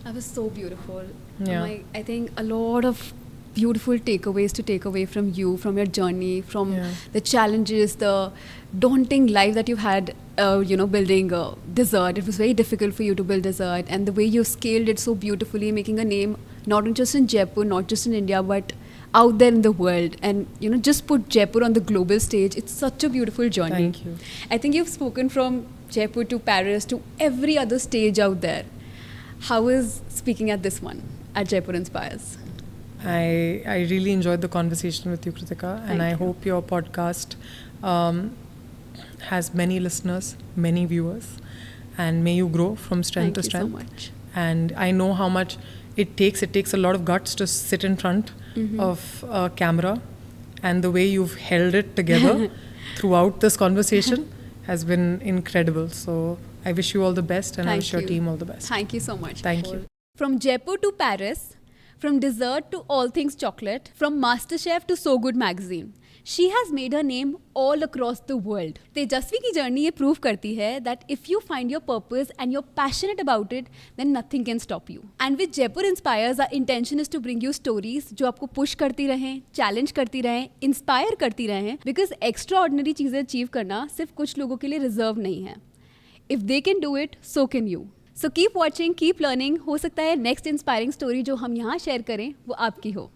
That was so beautiful. Yeah. I think a lot of beautiful takeaways to take away from you, from your journey, from the challenges, the daunting life that you had, building dessert. It was very difficult for you to build dessert, and the way you scaled it so beautifully, making a name not just in Jaipur, not just in India, but out there in the world, and just put Jaipur on the global stage. It's such a beautiful journey. Thank you. I think you've spoken from Jaipur to Paris to every other stage out there. How is speaking at this one, at Jaipur Inspires? I really enjoyed the conversation with you, Kritika, and I hope your podcast has many listeners, many viewers, and may you grow from strength to strength. Thank you so much. And I know how much it takes. It takes a lot of guts to sit in front of a camera, and the way you've held it together throughout this conversation has been incredible. So I wish you all the best, and I wish your team all the best. Thank you so much. Thank you. From Jaipur to Paris, from dessert to all things chocolate, from MasterChef to So Good magazine, she has made her name all across the world. Tejasvi की journey ये prove करती है that if you find your purpose and you're passionate about it, then nothing can stop you. And with Jaipur Inspires, our intention is to bring you stories जो आपको push करती रहें, challenge करती रहें, inspire करती रहें, because extraordinary चीज़ें achieve करना सिर्फ कुछ लोगों के लिए reserve नहीं है. If they can do it, so can you. So keep watching, keep learning. हो सकता है next inspiring story जो हम यहाँ share करें वो आपकी हो.